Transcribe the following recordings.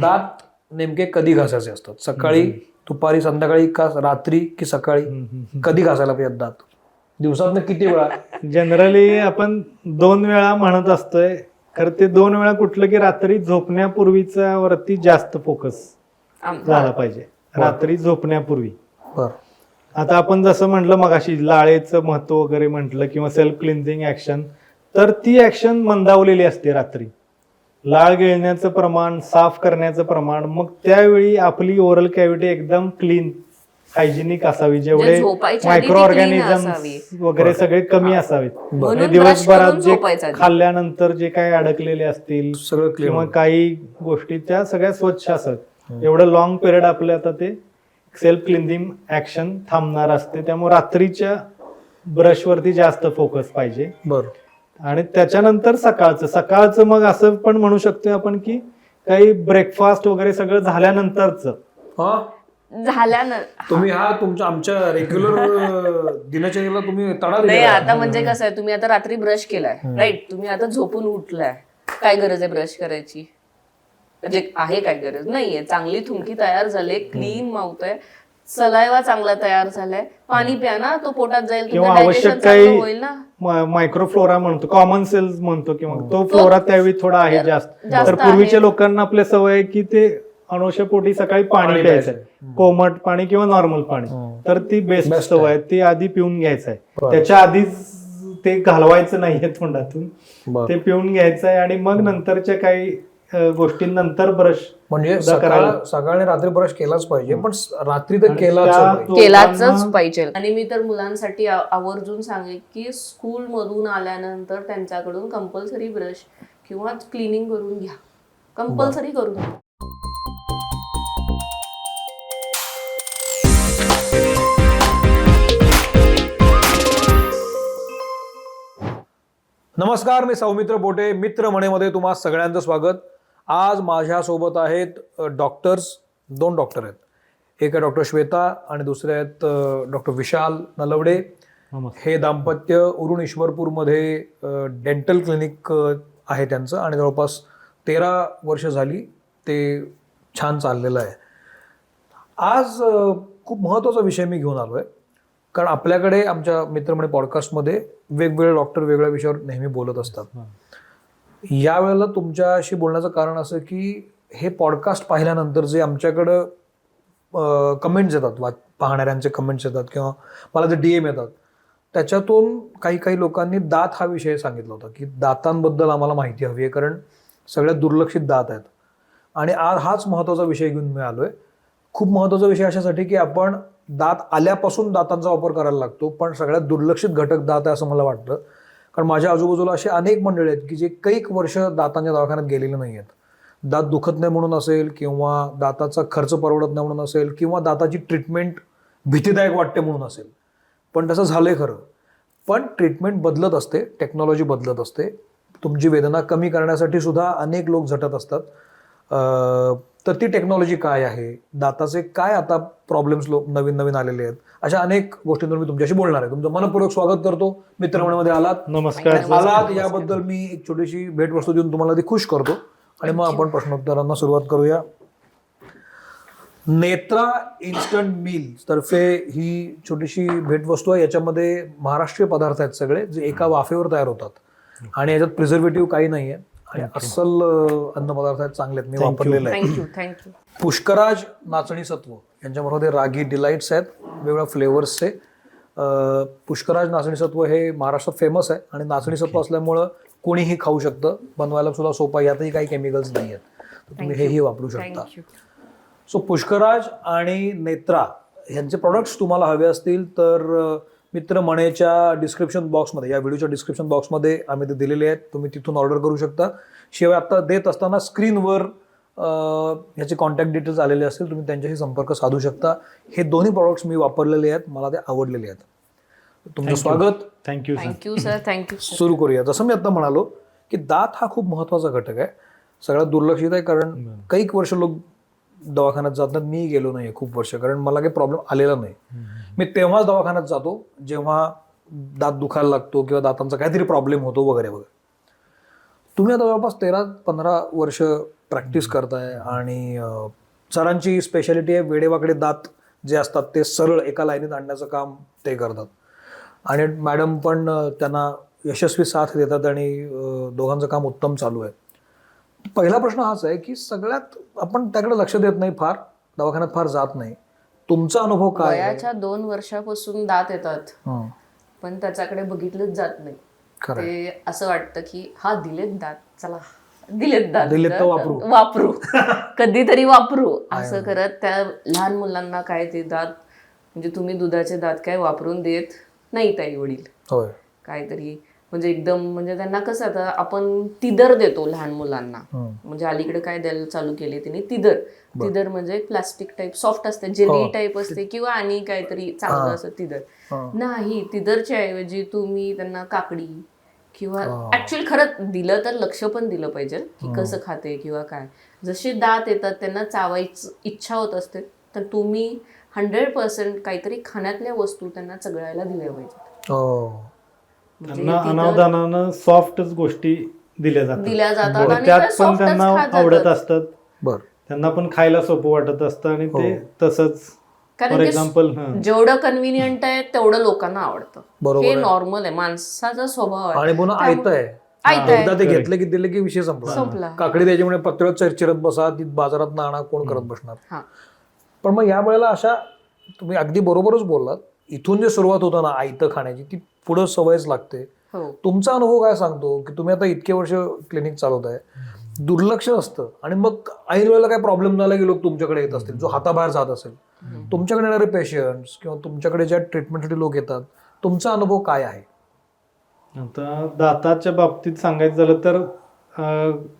दात नेमके कधी घासायचे असतात? सकाळी, दुपारी, संध्याकाळी का रात्री की सकाळी? कधी घासायला पाहिजे दात? दिवसातनं किती वेळा? जनरली आपण 2 वेळा म्हणत असतोय, खरं ते 2 वेळा कुठलं की रात्री झोपण्यापूर्वीचा वरती जास्त फोकस झाला पाहिजे, रात्री झोपण्यापूर्वी. बर. आता आपण जसं म्हटलं मगाशी लाळेचं महत्व वगैरे म्हटलं किंवा सेल्फ क्लिन्झिंग ऍक्शन, तर ती ऍक्शन मंदावलेली असते रात्री. लाळ गिळण्याचं प्रमाण, साफ करण्याचं प्रमाण, मग त्यावेळी आपली ओरल कॅव्हिटी एकदम क्लीन, हायजिनिक असावी, जेवढे झोपायच्या आधी ती मायक्रो clean ऑर्गॅनिझम असावी. वगैरे सगळे कमी असावेत. म्हणून आणि brush दिवसभरात करून जे झोपायचं आधी. खाल्ल्यानंतर जे काही अडकलेले असतील सगळं क्लिअर. किंवा काही गोष्टी त्या सगळ्या स्वच्छ असतात. एवढं लॉंग पिरियड आपल्या आता ते सेल्फ क्लिन्झिंग ऍक्शन थांबणार असते, त्यामुळे रात्रीच्या ब्रशवरती जास्त फोकस पाहिजे. बर. आणि त्याच्यानंतर सकाळचं मग असं पण म्हणू शकतो आपण की काही ब्रेकफास्ट वगैरे सगळं झाल्यानंतरच. हा, झाल्यानं तुम्ही तुमच्या आमच्या रेग्युलर दिनचर्येला तुम्ही तडा नाही. दिलेला. आता म्हणजे कसं आहे, तुम्ही आता रात्री ब्रश केलाय, राईट, तुम्ही आता झोपून उठलाय, काय गरज आहे ब्रश करायची? म्हणजे आहे काय गरज? नाहीये. चांगली थुंकी तयार झाली, क्लीन माउथ आहे, सलायवा चांगला तयार झालाय, पाणी प्या ना, तो पोटात जाईल, किंवा तुमचं आवश्यक डायजेशन काही चांगलं होईल ना. मायक्रोफ्लोरा म्हणतो, कॉमन सेल्स म्हणतो, किंवा तो फ्लोरा त्यावेळी थोडा आहे जास्त. तर पूर्वीच्या आहे. लोकांना आपल्या सवय आहे की ते अनुवशपोटी सकाळी पाणी प्यायचंय, कोमट पाणी किंवा नॉर्मल पाणी. तर ती बेस्ट सवय आहे, ती आधी पिऊन घ्यायचंय. त्याच्या आधीच ते घालवायचं नाहीये तोंडातून, बर. ते पिऊन घ्यायचंय आणि मग नंतरच्या काही गोष्टींनंतर ब्रश म्हणजे सकाळी रात्री ब्रश केलाच पाहिजे, पण रात्री तर आणि केलाच त्या पाहिजे. केलाच पाहिजे. आणि मी तर मुलांसाठी आवर्जून सांगेन की स्कूल मधून आल्यानंतर त्यांच्याकडून कंपल्सरी ब्रश किंवा क्लिनिंग करून घ्या, कंपल्सरी करून घ्या. नमस्कार, मी सौमित्र बोटे, मित्र म्हणेमध्ये तुम्हा सगळ्यांचं स्वागत. आज माझ्यासोबत आहेत डॉक्टर्स, 2 डॉक्टर आहेत. एक आहे डॉक्टर श्वेता आणि दुसरे आहेत डॉक्टर विशाल नलवडे. हे दाम्पत्य उरुण ईश्वरपूरमध्ये डेंटल क्लिनिक आहे त्यांचं आणि जवळपास 13 वर्ष झाली ते छान चाललेलं आहे. आज खूप महत्त्वाचा विषय मी घेऊन आलो आहे, कारण आपल्याकडे आमच्या मित्रमणे पॉडकास्टमध्ये वेगवेगळे डॉक्टर वेगळ्या विषयावर नेहमी बोलत असतात. यावेळेला तुमच्याशी बोलण्याचं कारण असं की हे पॉडकास्ट पाहिल्यानंतर जे आमच्याकडं कमेंट्स येतात, पाहणाऱ्यांचे कमेंट्स येतात किंवा मला जे DM येतात, त्याच्यातून काही लोकांनी दात हा विषय सांगितला होता की दातांबद्दल आम्हाला माहिती हवी आहे, कारण सगळ्यात दुर्लक्षित दात आहेत. आणि आज हाच महत्त्वाचा विषय घेऊन मी आलो आहे. खूप महत्त्वाचा विषय अशासाठी की आपण दात आल्यापासून दातांचा वापर करायला लागतो, पण सगळ्यात दुर्लक्षित घटक दात आहे असं मला वाटतं. कारण माझ्या आजूबाजूला असे अनेक मंडळी आहेत की जे कैक वर्ष दातांच्या दवाखान्यात गेलेले नाही आहेत. दात दुखत नाही म्हणून असेल, किंवा दाताचा खर्च परवडत नाही म्हणून असेल, किंवा दाताची ट्रीटमेंट भीतीदायक वाटते म्हणून असेल. पण तसं झालंय खरं, पण ट्रीटमेंट बदलत असते, टेक्नॉलॉजी बदलत असते. तुमची वेदना कमी करण्यासाठी सुद्धा अनेक लोक झटत असतात. तर ती टेक्नॉलॉजी काय आहे, दाताचे काय आता प्रॉब्लेम्स नवीन आलेले आहेत, अशा अनेक गोष्टींवर मी तुमच्याशी बोलणार आहे. तुमचं मनपूर्वक स्वागत करतो. मित्रमंडळामध्ये आलात, नमस्कार. आलात याबद्दल मी एक छोटीशी भेटवस्तू देऊन तुम्हाला ती खुश करतो आणि मग आपण प्रश्नोत्तरांना सुरुवात करूया. नेत्रा इन्स्टंट मील तर्फे ही छोटीशी भेटवस्तू आहे. याच्यामध्ये महाराष्ट्रीय पदार्थ आहेत सगळे, जे एका वाफेवर तयार होतात आणि याच्यात प्रिझर्वेटिव्ह काही नाहीये आणि अस्सल अन्नपदार्थ आहेत, चांगले आहेत, मी वापरलेले आहे. थँक्यू. पुष्कराज नाचणी सत्व यांच्यामध्ये रागी डिलाइट्स आहेत, वेगवेगळ्या फ्लेवर्सचे. पुष्कराज नाचणी सत्व हे महाराष्ट्रात फेमस आहे आणि नाचणी सत्व असल्यामुळं कोणीही खाऊ शकतं, बनवायला सुद्धा सोपा, यातही काही केमिकल्स नाही आहेत, तर तुम्ही हेही वापरू शकता. सो पुष्कराज आणि नेत्रा यांचे प्रॉडक्ट्स तुम्हाला हवे असतील तर मित्र मणेच्या डिस्क्रिप्शन बॉक्समध्ये, या व्हिडिओच्या डिस्क्रिप्शन बॉक्समध्ये आम्ही ते दिलेले आहेत, तुम्ही तिथून ऑर्डर करू शकता. शिवाय आता देत असताना स्क्रीनवर ह्याचे कॉन्टॅक्ट डिटेल्स आलेले असतील, तुम्ही त्यांच्याशी संपर्क साधू शकता. हे दोन्ही प्रॉडक्ट्स मी वापरलेले आहेत, मला ते आवडलेले आहेत. तुमचं स्वागत. Thank you sir. थँक्यू. सुरू करूया. जसं मी आता म्हणालो की दात हा खूप महत्त्वाचा घटक आहे, सगळ्यात दुर्लक्षित आहे, कारण कैक वर्ष लोक दवाखान्यात जातात. मी गेलो नाही खूप वर्ष, कारण मला काही प्रॉब्लेम आलेला नाही. मी तेव्हाच दवाखान्यात जातो जेव्हा दात दुखायला लागतो किंवा दातांचा काहीतरी प्रॉब्लेम होतो वगैरे वगैरे. तुम्ही आता जवळपास 13-15 वर्ष प्रॅक्टिस करताय आणि सरांची स्पेशालिटी आहे वेडेवाकडे दात जे असतात ते सरळ एका लाईनीत आणण्याचं काम ते करतात आणि मॅडम पण त्यांना यशस्वी साथ देतात आणि दोघांचं काम उत्तम चालू आहे. पहिला प्रश्न हाच आहे की सगळ्यात आपण त्याकडे लक्ष देत नाही, फार दवाखान्यात फार जात नाही. तुमचा अनुभव काय आहे? वयाच्या 2 वर्षापासून दात येतात हं, पण त्याच्याकडे बघितलंच जात नाही. खरं आहे. ते असं वाटतं की हा दिलेत दात, चला दिलेत दात, दिलेत तर वापरू. वापरू कधीतरी वापरू असं करत त्या लहान मुलांना काय ते दात म्हणजे तुम्ही दुधाचे दात काय वापरून देत नाही ताई वडील, होय. काहीतरी म्हणजे एकदम म्हणजे त्यांना कसं आता आपण तिदर देतो लहान मुलांना. हं. म्हणजे अलीकडे काय द्यायला चालू केले त्यांनी तिदर म्हणजे प्लास्टिक टाईप सॉफ्ट असते, जेली टाईप असते किंवा आणि काहीतरी चांगलं असं तिदर. नाही, तिदरच्या ऐवजी तुम्ही त्यांना काकडी किंवा ऍक्च्युअली खरं दिलं तर लक्ष पण दिलं पाहिजे की कसं खाते किंवा काय. जसे दात येतात त्यांना चावायची इच्छा होत असते तर तुम्ही 100% काहीतरी खाण्यातल्या वस्तू त्यांना चगळायला दिल्या पाहिजेत. त्यांना अनावधानानं सॉफ्टच गोष्टी दिल्या दिल्या जातात जातात, आणि त्यात त्या पण softच त्यांना खात आवडत जातात. असतात, बर. त्यांना पण खायला सोपं वाटत असतं आणि ते तसंच कारण फॉर ते एक्झाम्पल जेवढं कन्व्हिनियंट आहे तेवढं लोकांना आवडतं. बरोबर हे आहे. नॉर्मल आहे, माणसाचा स्वभाव आहे. आणि पुन्हा आयतं आहे. आयतं आहे. एकदा ते घेतलं की दिलं की विषय संपला. संपला. काकडी त्याच्यामुळे पत्र्यात चिरत बसा, ती बाजारात आणा, कोण करत बसणार. हा. पण मग या वेळेला अशा तुम्ही अगदी बरोबरच बोललात, इथून जे सुरुवात होतं ना आयतं खाण्याची ती पुढं सवयच लागते. हो. तुमचा अनुभव काय सांगतो की तुम्ही आता इतके वर्ष क्लिनिक चालवताय, दुर्लक्ष असतं आणि मग ऐन वेळेला काय प्रॉब्लेम झाला की लोक तुमच्याकडे येत असतील, जो हाताबाहेर जात असेल, तुमच्याकडे येणारे पेशंट्स किंवा तुमच्याकडे ज्या ट्रीटमेंटसाठी लोक येतात, तुमचा अनुभव काय आहे? आता दाताच्या बाबतीत सांगायचं झालं तर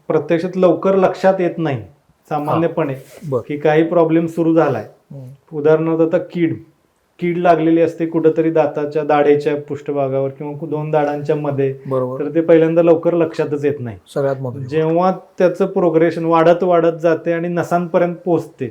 प्रत्यक्षात लवकर लक्षात येत नाही सामान्यपणे बर. की काही प्रॉब्लेम सुरू झालाय. उदाहरणार्थ आता कीड लागलेली असते कुठंतरी दाताच्या दाढेच्या पृष्ठभागावर किंवा 2 दाढांच्या मध्ये, बरोबर. तर ते पहिल्यांदा लवकर लक्षातच येत नाही. सगळ्यात महत्त्वाचं. जेव्हा त्याचं प्रोग्रेशन वाढत जाते आणि नसांपर्यंत पोहोचते,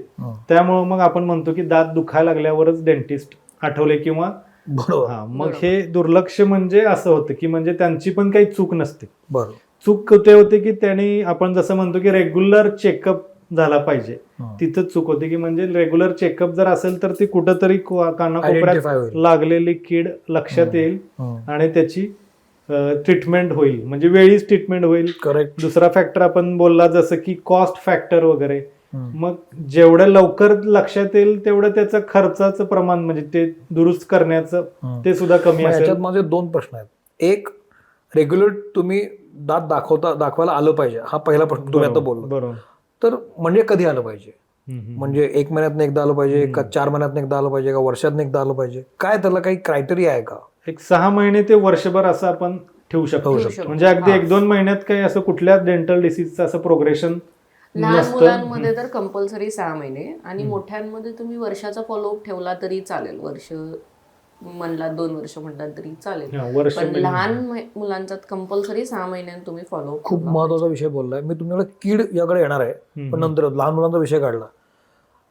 त्यामुळे मग आपण म्हणतो की दात दुखायला लागल्यावरच डेंटिस्ट आठवले किंवा बरोबर. मग हे दुर्लक्ष म्हणजे असं होतं की म्हणजे त्यांची पण काही चूक नसते. बरोबर. चूक कुठे होते की त्यांनी आपण जसं म्हणतो की रेग्युलर चेकअप झाला पाहिजे, तिथं चूक होते की म्हणजे रेग्युलर चेकअप जर असेल तर ती कुठंतरी Identify कानाकोपऱ्यात होईल. लागलेली कीड लक्षात येईल आणि त्याची ट्रीटमेंट होईल, म्हणजे वेळीच ट्रीटमेंट होईल. करेक्ट. दुसरा फॅक्टर आपण बोलला जसं की कॉस्ट फॅक्टर वगैरे, मग जेवढ्या लवकर लक्षात येईल तेवढं त्याचं खर्चाचं प्रमाण म्हणजे ते दुरुस्त करण्याचं ते सुद्धा कमी मग असेल. याच्यात माझे 2 प्रश्न आहेत. एक, रेग्युलर तुम्ही दात दाखवायला आलं पाहिजे, हा पहिला प्रश्न तुम्ही आता बोलला. बरोबर. तर म्हणजे कधी आलं पाहिजे? म्हणजे 1 महिन्यात एकदा आलं पाहिजे का 4 महिन्यात एकदा आलं पाहिजे का वर्षात एकदा आलं पाहिजे? काय त्याला काही क्रायटेरिया आहे का? एक 6 महिने ते वर्षभर असं आपण ठेवू शकतो. म्हणजे अगदी 1-2 महिन्यात काही असं कुठल्या डेंटल डिसीजचं असं प्रोग्रेशन लहान मुलांमध्ये तर कंपल्सरी 6 महिने आणि मोठ्यांमध्ये तुम्ही वर्षाचा फॉलोअप ठेवला तरी चालेल. वर्ष म्हणला 2 वर्ष म्हणतात तरी चालेल. वर्ष पण लहान मुलांचा कंपल्सरी 6 महिन्यांनी तुम्ही फॉलोअप. खूप महत्वाचा विषय बोललाय. मी तुमच्याकडे कीड याकडे येणार आहे, पण नंतर लहान मुलांचा विषय काढला.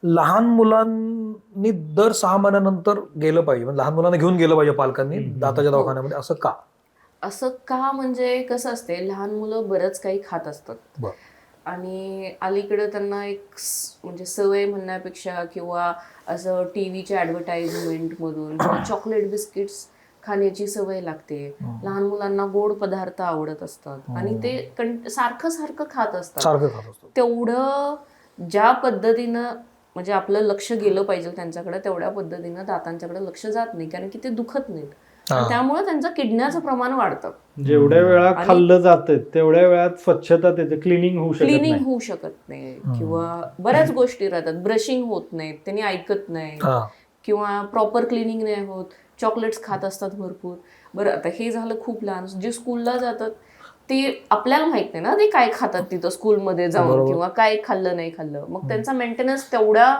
लहान मुलांनी दर 6 महिन्यानंतर गेलं पाहिजे, म्हणजे लहान मुलांना घेऊन गेलं पाहिजे पालकांनी दाताच्या दवाखान्यामध्ये, असं का? असं का म्हणजे कसं असते, लहान मुलं बरंच काही खात असतात बरं. आणि अलीकडे त्यांना एक म्हणजे सवय म्हणण्यापेक्षा किंवा असं टीव्हीच्या ऍडव्हर्टाइजमेंट मधून किंवा चॉकलेट बिस्किट्स खाण्याची सवय लागते. लहान मुलांना गोड पदार्थ आवडत असतात आणि ते सारखं खात असतात. सारखं खात असतो. तेवढं ज्या पद्धतीनं म्हणजे आपलं लक्ष गेलं पाहिजे त्यांच्याकडे तेवढ्या पद्धतीनं दातांच्याकडे लक्ष जात नाही, कारण की ते दुखत नाहीत आणि त्यामुळे त्यांचं किडण्याचं प्रमाण वाढतं. जेवढ्या वेळा खाल्लं जातं तेवढ्या वेळात स्वच्छता त्याचं क्लिनिंग होऊ शकत नाही किंवा बऱ्याच गोष्टी राहतात. ब्रशिंग होत नाहीत, त्यांनी ऐकत नाही किंवा प्रॉपर क्लिनिंग नाही होत, चॉकलेट्स खात असतात भरपूर. बरं, आता हे झालं खूप लहान. जे स्कूलला जातात ते आपल्याला माहित नाही ना ते काय खातात तिथं स्कूलमध्ये जाऊन किंवा काय खाल्लं नाही खाल्लं. मग त्यांचा मेंटेनन्स तेवढ्या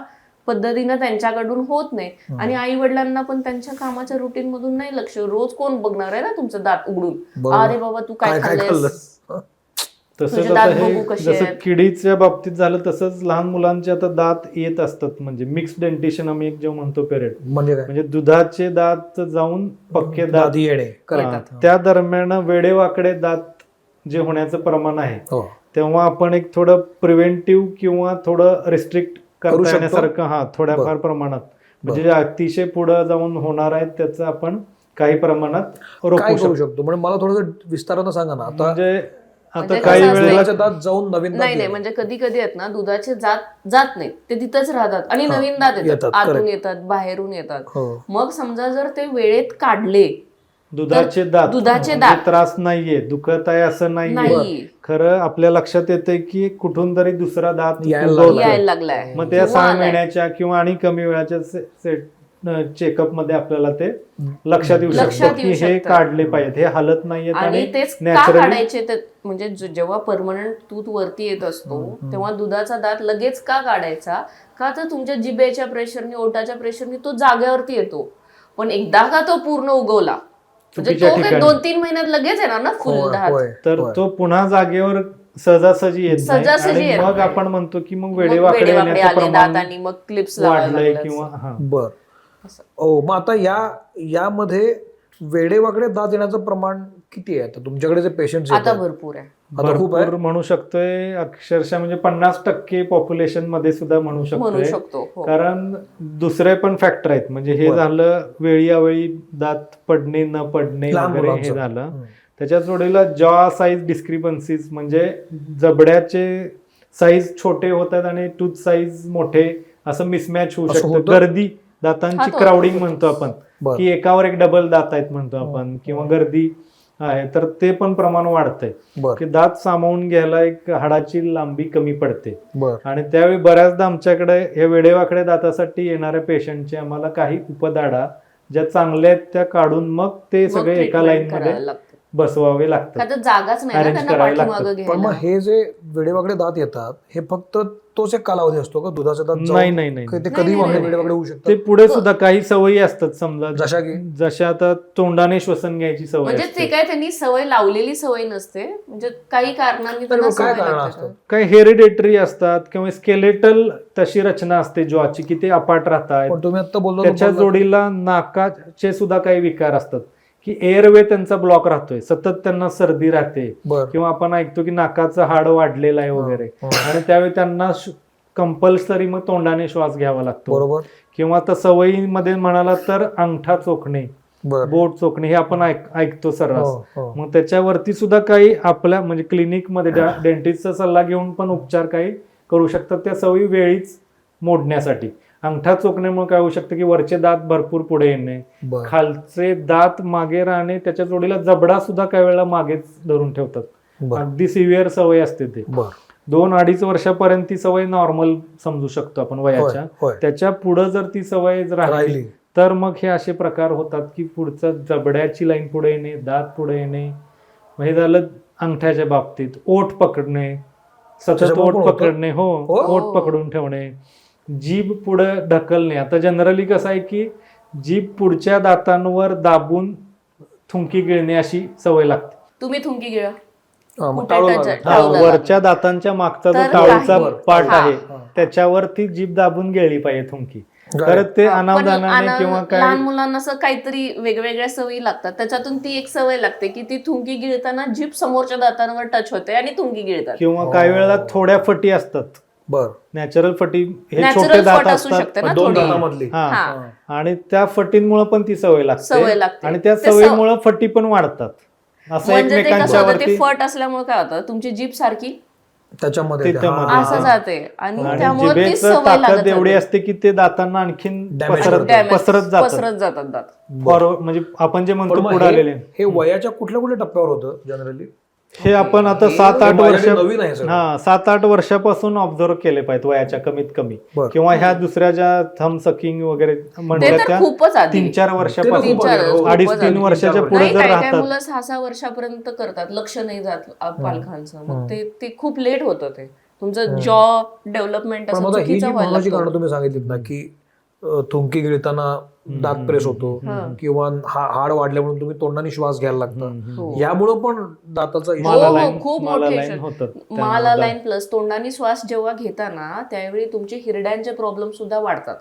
पद्धतीनं त्यांच्याकडून होत नाही आणि आई वडिलांना पण त्यांच्या कामाच्या रुटीन मधून नाही लक्ष. रोज कोण बघणार आहे ना तुमचं दात उघडून, अरे बाबा तू काय खाल्लंस. तसंच आता हे जसं किडीच्या बाबतीत झालं तसंच लहान मुलांचे आता दात येत असतात, म्हणजे मिक्स डेंटिशन आम्ही एक जे म्हणतो पिरियड, म्हणजे दुधाचे दात जाऊन पक्के दात येणे. त्या दरम्यान वेडेवाकडे दात जे होण्याचं प्रमाण आहे तेव्हा आपण एक थोडं प्रिव्हेंटिव्ह किंवा थोडं रिस्ट्रिक्ट करू करता शकतो? येण्यासारखं थोड्याफार प्रमाणात म्हणजे अतिशय पुढे जाऊन होणार आहे त्याचं आपण काही प्रमाणात काय रोखू करू शकतो. शकतो म्हणजे मला थोडंसं विस्तारानं सांगा ना आता. म्हणजे म्हणजे आता कसं काही असतं- वेळेला दुधाचे दात जाऊन नवीन दात नाही येतात. म्हणजे कधी कधी आहेत ना दुधाचे जात नाहीत ते तिथंच राहतात आणि नवीन दात येतात, येतात, आतून correct. येतात, बाहेरून येतात. हो. मग समजा जर ते वेळेत काढले दुधाचे दात दुधाचे म्हणजे दात. त्रास नाहीये, दुखत आहे असं नाहीये. नाही खरं आपल्या लक्षात येते की कुठून तरी दुसरा दात यायला उगवतोय. यायला लागलाय मग त्या किंवा 6 आलाय. महिन्याच्या किंवा आणि कमी वेळाच्या चेकअप मध्ये आपल्याला ते लक्षात येऊ लक्षात शकतं की येऊ हे शकतं. काढले पाहिजेत, हे हलत नाहीयेत आणि तेच का नॅचरली काढायचे ते म्हणजे जेव्हा परमनंट तूत वरती येत असतो तेव्हा दुधाचा दात लगेच का काढायचा का तर तुमच्या जिभेच्या प्रेशरने ओठाच्या प्रेशरने तो जागेवरती येतो. पण एकदा का तो पूर्ण उगवला म्हणजे चुकीच्या तो काही ठिकाणी. 2-3 महिन्यात लगेच येणार ना फुल होय, दात. होय, तर होय. तो पुन्हा जागेवर सहजासहजी येत नाही सहजासहजी आणि येत मग नाही. आपण म्हणतो की मग मग वेडेवाकडे वेडेवाकडे येण्याचं आले प्रमाण दात आणि मग क्लिप्स लावायला वाढलंय लागले किंवा असं. बर असं. हो मग आता यामध्ये वेडेवाकडे दात येण्याचं प्रमाण किती आहे आता तुमच्याकडे जे पेशंट आता भरपूर आहे. आता खूप आहे. भरपूर म्हणू शकतोय, अक्षरशः म्हणजे 50% पॉप्युलेशन मध्ये सुद्धा म्हणू म्हणू शकतोय. शकतो हो. कारण दुसरे पण फॅक्टर आहेत म्हणजे हे झालं वेळी अवेळी दात पडणे न पडणे लहान वगैरे हे मुलांचं. झालं. त्याच्या जोडीला जॉ साईज डिस्क्रिपन्सीज म्हणजे जबड्याचे साईज छोटे होतात आणि टूथ साईज मोठे असं मिसमॅच होऊ असं शकतं. होतं? गर्दी दातांची हा, तो क्राउडिंग म्हणतो आपण बरं. की एकावर एक डबल दात आहेत म्हणतो आपण किंवा गर्दी आहे तर ते पण प्रमाण वाढतंय बर की दात सामावून घ्यायला एक हाडाची लांबी कमी पडते. बर आणि त्यावेळी बऱ्याचदा आमच्याकडे हे वेडेवाकडे दातासाठी येणाऱ्या पेशंटचे आम्हाला काही उपदाडा ज्या चांगल्या आहेत त्या काढून मग ते मग सगळे एका treatment लाईन करायला मध्ये लागतं. बसवावे का लागतात. तर जागाच नाही ना Arrange त्यांना करावे पाठीमागं लागतात. पण मग घ्यायला. हे जे वेडेवाकडे दात येतात हे फक्त तोच एक कालावधी असतो का दुधाचे दात जाऊन? नाही नाही नाही ते कधी नाही. वेडेवाकडे होऊ ते शकतात पुढे सुद्धा काही सवयी असतात समजा जशा की जशा आता तोंडाने श्वसन घ्यायची सवय म्हणजे ते असते. काय त्यांनी सवय लावलेली सवय नसते म्हणजे काही कारणांनी तर त्यांना मग काय सवय कारण लागते. असतं काही हेरिडेटरी असतात किंवा स्केलेटल तशी रचना असते ज्वाची की ते अपाट राहतात. पण तुम्ही आता बोललो त्याच्या जोडीला नाकाचे सुद्धा काही विकार असतात की एअरवे त्यांचा ब्लॉक राहतोय, सतत त्यांना सर्दी राहते बर किंवा आपण ऐकतो की नाकाचं हाड वाढलेलं आहे वगैरे हा. आणि त्यावेळी त्यांना कंपल्सरी मग तोंडाने श्वास घ्यावा लागतो. बरोबर किंवा आता सवयीमध्ये म्हणाला तर अंगठा चोखणे, बर बोट चोखणे हे आपण ऐकतो सर्रास. हो, हो. मग त्याच्यावरती सुद्धा काही आपल्या म्हणजे क्लिनिकमध्ये डेंटिस्टचा सल्ला घेऊन पण उपचार काही करू शकतात त्या सवयी वेळीच मोडण्यासाठी. अंगठा चोखण्यामुळे काय होऊ शकतं की वरचे दात भरपूर पुढे येणे, बर खालचे दात मागे राहणे, त्याच्या जोडीला जबडा सुद्धा काही वेळेला मागेच धरून ठेवतात. बर अगदी सिव्हिअर सवय असते ते. बर 2-2.5 वर्षापर्यंत ती सवय नॉर्मल समजू शकतो आपण वयाच्या. होय, होय. त्याच्या पुढे जर ती सवय राहिली राहिली तर मग हे असे प्रकार होतात की पुढचं जबड्याची लाईन पुढे येणे, दात पुढे येणे. मग हे झालं अंगठ्याच्या बाबतीत. ओठ पकडणे, सतत त्याच्यामुळे ओठ पण होतं? पकडणे, हो हो. ओठ पकडून ठेवणे, जीभ पुढे ढकलणे. आता जनरली कसं आहे की जीभ पुढच्या दातांवर दाबून थुंकी गिळणे अशी सवय लागते. तुम्ही थुंकी गिळा हा, मग कुठे टाळू touch- लागलं. हा, टाळू लागलं. वरच्या दातांच्या मागचा जो तर टाळूचा काही- पार्ट हा. आहे हा. त्याच्यावर ती जीभ दाबून गेली पाहिजे थुंकी. Got तर it. ते पण अनावधानाने किंवा काय लहान मुलांना असं काहीतरी वेगवेगळ्या सवयी लागतात त्याच्यातून ती एक सवय लागते की ती थुंकी गिळताना जीभ समोरच्या दातांवर टच होते आणि थुंकी गिळतात. किंवा काही वेळेला थोड्या फटी असतात, बर नॅचरल फटी, हे Natural छोटे दात फट असू असतात शकते ना दोन थोडी. दातामधली हा. हा. आणि त्या फटींमुळे पण ती सवय सवय लागते. आणि त्या ते सवयीमुळे फटी पण वाढतात. असं म्हणजे ते कसं एकमेकांच्या होतं ते वरती फट असल्यामुळे काय होतं तुमची जीभ सारखी त्याच्यामध्ये त्याच्यामध्ये. हा, असं हा. जाते आणि आणि त्यामुळे ती जिभेचं सवय ताकद लागत एवढी जाते. असते की ते दातांना आणखीन Damage पसरत करतं. Damage, पसरत जातात. पसरत जातात दात. म्हणजे आपण जे पण म्हणतो मग पुढे आलेले हे वयाच्या कुठल्या कुठल्या टप्प्यावर होतं जनरली हे आपण आता 7-8 वर्ष नवीन आहे सगळं. 7-8 वर्षापासून ऑब्झर्व केले पाहिजे वयाच्या कमीत कमी. बरं. किंवा ह्या दुसऱ्या ज्या थंब सकिंग वगैरे ते म्हणल्या तर त्या खूपच आधी 3-4 खूप वर्षापासून आधी. 2.5-3 वर्षाच्या पुढे नाही जर काय काय राहतात मुलं 6-6 वर्षापर्यंत करतात लक्ष नाही जात पालकांचं मग ते खूप लेट होतं ते तुमचं जॉ डेव्हलपमेंट पण असं मग आता ही चुकीचं जी व्हायला महत्वाची लागतं. कारणं तुम्ही सांगितलीत ना की थुंकी गिळताना दात प्रेस होतो किंवा हाड वाढल्या म्हणून तुम्ही तोंडाने श्वास घ्यायला लागता हो. यामुळं पण दाताचा issue- माला हो, लाईन- खूप माला मोठे लाईन issue. होतात. माला लाईन प्लस तोंडाने श्वास जेव्हा घेताना त्यावेळी तुमचे हिरड्यांचे प्रॉब्लेम सुद्धा वाढतात.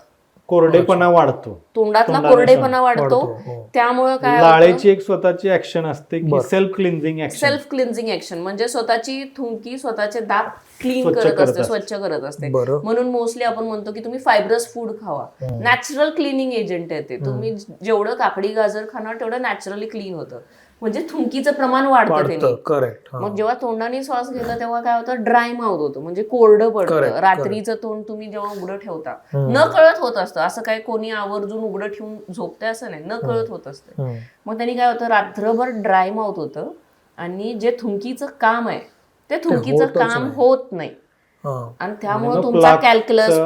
कोरडेपणा वाढतो. तोंडातला तोंडाला कोरडेपणा वाढतो. हो. त्यामुळे काय होतं? लाळेची एक स्वतःची ऍक्शन असते की self cleansing action. Self cleansing action म्हणजे स्वतःची थुंकी स्वतःचे दात क्लीन स्वच्छ करत करत असते, असते. स्वच्छ करत असते. बरं. म्हणून मोस्टली आपण म्हणतो की तुम्ही फायब्रस फूड खावा. नॅचरल क्लिनिंग एजंट आहे ते. तुम्ही जेवढं काकडी गाजर खाणार तेवढं नॅचरली क्लीन होतं. म्हणजे थुंकीचं प्रमाण वाढतं त्याने. करेक्ट. मग जेव्हा तोंडाने श्वास घेतला तेव्हा काय होतं, ड्राय माउथ होतं, म्हणजे कोरडं पडतं. Correct, रात्रीचं तोंड तुम्ही जेव्हा उघडं ठेवता न कळत होत असतं. असं काय कोणी आवर्जून उघडं ठेवून झोपतंय असं नाही, न कळत होत असतं. मग त्यांनी काय होतं, रात्रभर ड्राय माउथ होतं आणि जे थुंकीचं काम आहे ते थुंकीचं काम होत नाही. आणि त्यामुळे तुमचा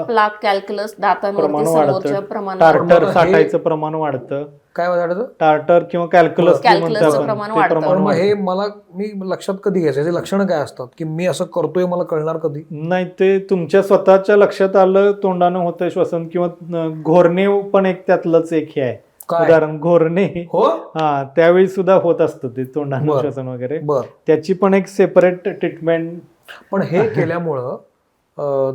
प्लाक कॅल्क्युलस दातांवरती समोरच्या प्रमाणात टार्टर साठायचं प्रमाण वाढतं. काय वाटतं? टार्टर किंवा कॅल्क्युलस प्रमाण वाढतं. पण मग हे मी लक्षात कधी घ्यायचं, याचे लक्षणं काय असतात की मी असं करतोय मला कळणार कधी? नाही, ते तुमच्या स्वतःच्या लक्षात आलं, तोंडानं होतंय श्वसन किंवा घोरणे पण एक त्यातलंच एक हे आहे उदाहरण. घोरणे हो, हा त्यावेळी सुद्धा होत असतं ते तोंडानं श्वसन वगैरे. त्याची पण एक सेपरेट ट्रीटमेंट. पण हे केल्यामुळं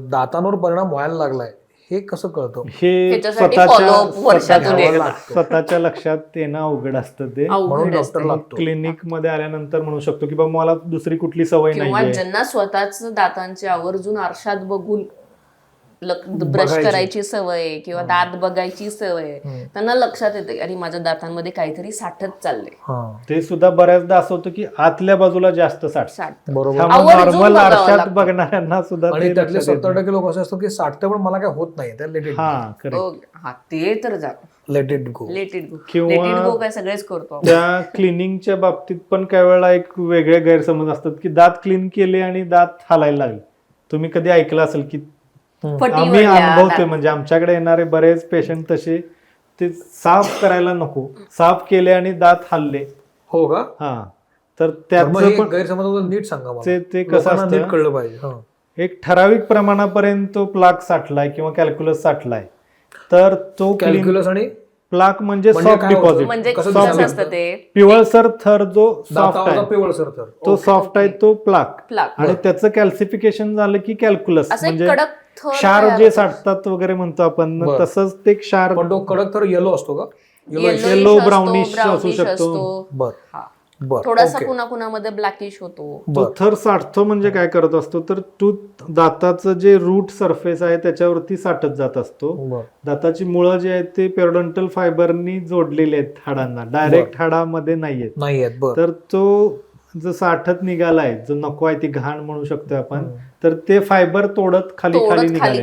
दातांवर परिणाम व्हायला लागलाय हे कसं कळतं? हे स्वतःच्या लक्षात येणं अवघड असतं. ते म्हणून डॉक्टर लागतो. क्लिनिक मध्ये आल्यानंतर म्हणू शकतो की बाबा मला दुसरी कुठली सवय किंवा नाही. ज्यांना स्वतःच दातांचे आवर्जून आरशात बघून ब्रश करायची सवय किंवा दात बघायची सवय, त्यांना लक्षात येते अरे माझ्या दातांमध्ये काहीतरी साठत चाललंय. ते सुद्धा बऱ्याचदा असं होतं की आतल्या बाजूला जास्त साठतं. बरोबर. नॉर्मल आरशात बघणाऱ्यांना सुद्धा आणि त्यातले 70% लोक असे असतात की 60 पण मला काय होत नाही, ते तर जा लेट इट गो. किंवा काय सगळेच करतो. त्या क्लिनिंगच्या बाबतीत पण काही वेळा एक वेगळे गैरसमज असतात की दात क्लीन केले आणि दात हालायला लागले. तुम्ही कधी ऐकलं असेल की आम्ही अनुभवतोय, म्हणजे आमच्याकडे येणारे बरेच पेशंट तसे ते साफ करायला नको, साफ केले आणि दात हल्ले. हो का? हा, तर त्याचं पण गैरसमज नीट सांगा मला. ते कसं असतं, कळलं पाहिजे. एक ठराविक प्रमाणापर्यंत तो प्लाक साठलाय किंवा कॅल्क्युलस साठलाय तर तो कॅल्क्युलस आणि प्लाक म्हणजे सॉफ्ट डिपॉझिट, म्हणजे कसं असतं ते पिवळसर थर जो सॉफ्ट आहे पिवळसर थर तो सॉफ्ट आहे तो प्लाक. प्लाक आणि त्याचं कॅल्सिफिकेशन झालं की कॅल्क्युलस, म्हणजे कडक क्षार जे साठतात वगैरे म्हणतो आपण, तसंच ते क्षार. पण तो कडक थर येलो असतो का? येलो ब्राउनिश असू शकतो. थोडासा कुणाकुणामध्ये ब्लॅकिश होतो. तो थर साठतो म्हणजे काय करत असतो तर दाताचं जे रूट सरफेस आहे त्याच्यावरती साठत जात असतो. दाताची मुळं जे आहेत ते पेरोडंटल फायबरनी जोडलेले आहेत हाडांना, डायरेक्ट हाडामध्ये नाहीयेत. तर तो जो साठत निघालाय, जो नको आहे ती घाण म्हणू शकतो आपण, तर ते फायबर तोडत खाली